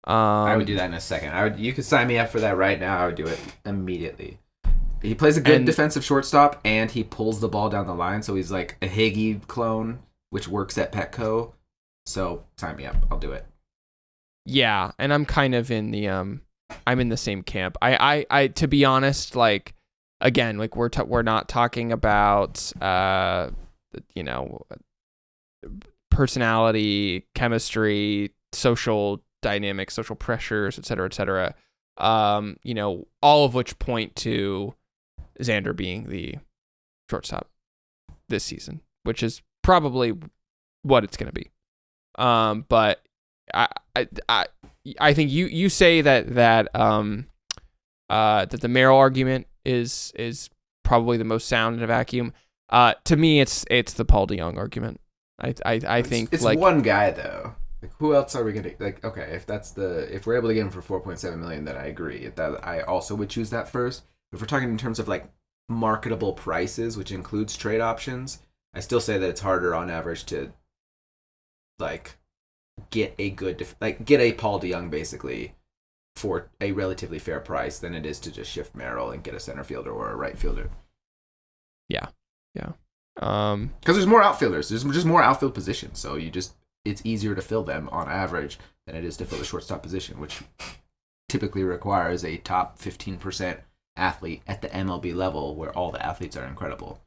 I would do that in a second. You could sign me up for that right now. I would do it immediately. He plays a good defensive shortstop, and he pulls the ball down the line, so he's like a Higgy clone, which works at Petco. So sign me up. I'll do it. Yeah, and I'm kind of in the I'm in the same camp. I to be honest, like, again, like we're not talking about personality, chemistry, social dynamics, social pressures, et cetera, all of which point to Xander being the shortstop this season, which is probably what it's going to be. But I think you say that the Merrill argument is probably the most sound in a vacuum. To me, it's the Paul DeYoung argument. I think it's like one guy though. Like, who else are we gonna like? Okay, if we're able to get him for $4.7 million, then I agree. That I also would choose that first. If we're talking in terms of like marketable prices, which includes trade options, I still say that it's harder on average to like get a Paul DeYoung basically for a relatively fair price than it is to just shift Merrill and get a center fielder or a right fielder. Yeah. Because there's more outfielders. There's just more outfield positions, so it's easier to fill them on average than it is to fill the shortstop position, which typically requires a top 15% athlete at the MLB level where all the athletes are incredible.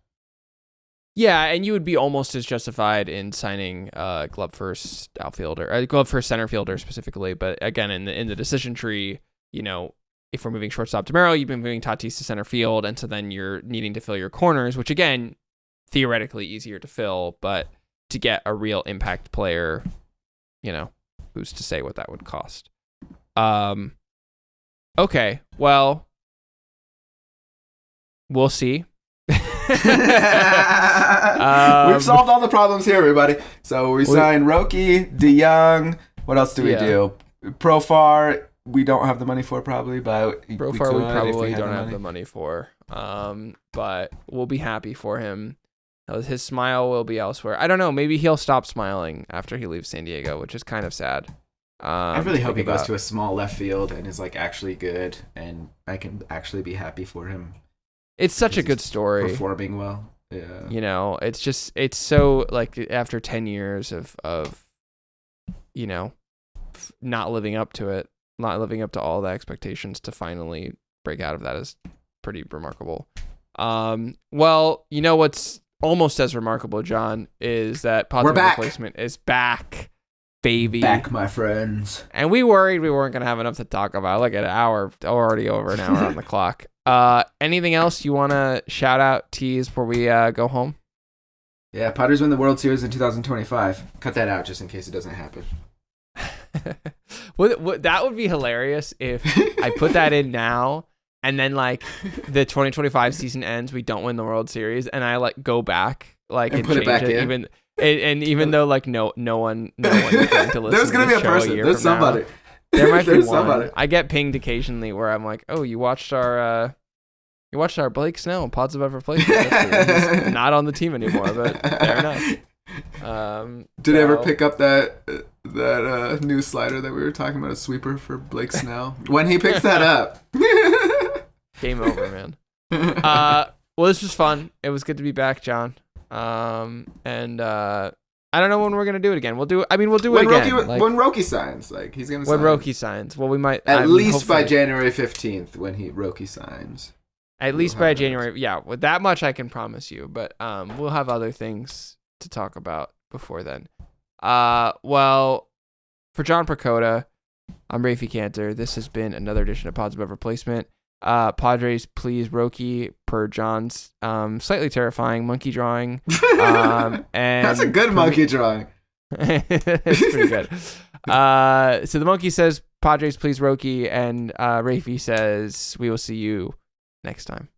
Yeah, and you would be almost as justified in signing glove first outfielder, glove first center fielder specifically. But again, in the decision tree, if we're moving shortstop to Merrill, you've been moving Tatis to center field, and so then you're needing to fill your corners, which again, theoretically easier to fill, but to get a real impact player, who's to say what that would cost? Okay, well, we'll see. We've solved all the problems here, everybody. So we signed Roki, DeYoung. What else do we do? Profar, we don't have the money for probably, but Profar we probably don't have the money for. But we'll be happy for him. His smile will be elsewhere. I don't know. Maybe he'll stop smiling after he leaves San Diego, which is kind of sad. I really hope he goes to a small left field and is like actually good, and I can actually be happy for him. It's such a good story. Performing well. Yeah. It's so like after 10 years of not living up to it, not living up to all the expectations, to finally break out of that is pretty remarkable. Well, what's almost as remarkable, John, is that positive replacement is back. baby. Back, my friends. And we worried we weren't going to have enough to talk about. Like an hour, already over an hour on the clock. Anything else you want to shout out, tease before we go home? Yeah, Padres win the World Series in 2025. Cut that out just in case it doesn't happen. That would be hilarious if I put that in now and then like the 2025 season ends, we don't win the World Series, and I like go back like and put it back in. Even though like no one is going to listen. There's gonna to be the a show person. year There's from now. somebody. There might be one. Somebody. I get pinged occasionally where I'm like, oh, you watched our Blake Snell Pods Above Replacement. He's not on the team anymore, but fair enough. Did you ever pick up that new slider that we were talking about, a sweeper for Blake Snell? When he picks that up, game over, man. Well, this was fun. It was good to be back, John. And I don't know when we're gonna do it again. We'll do it again. When Roki signs, like he's gonna. When sign. Roki signs, well, we might at least by January 15th when Roki signs. At least by January, yeah. With that much, I can promise you. But we'll have other things to talk about before then. Well, for John Precoda, I'm Raphie Cantor. This has been another edition of Pods Above Replacement. Padres, please, Roki, per John's slightly terrifying monkey drawing. And that's a good monkey drawing. It's pretty good. So the monkey says, Padres, please, Roki, and Raphie says, we will see you next time.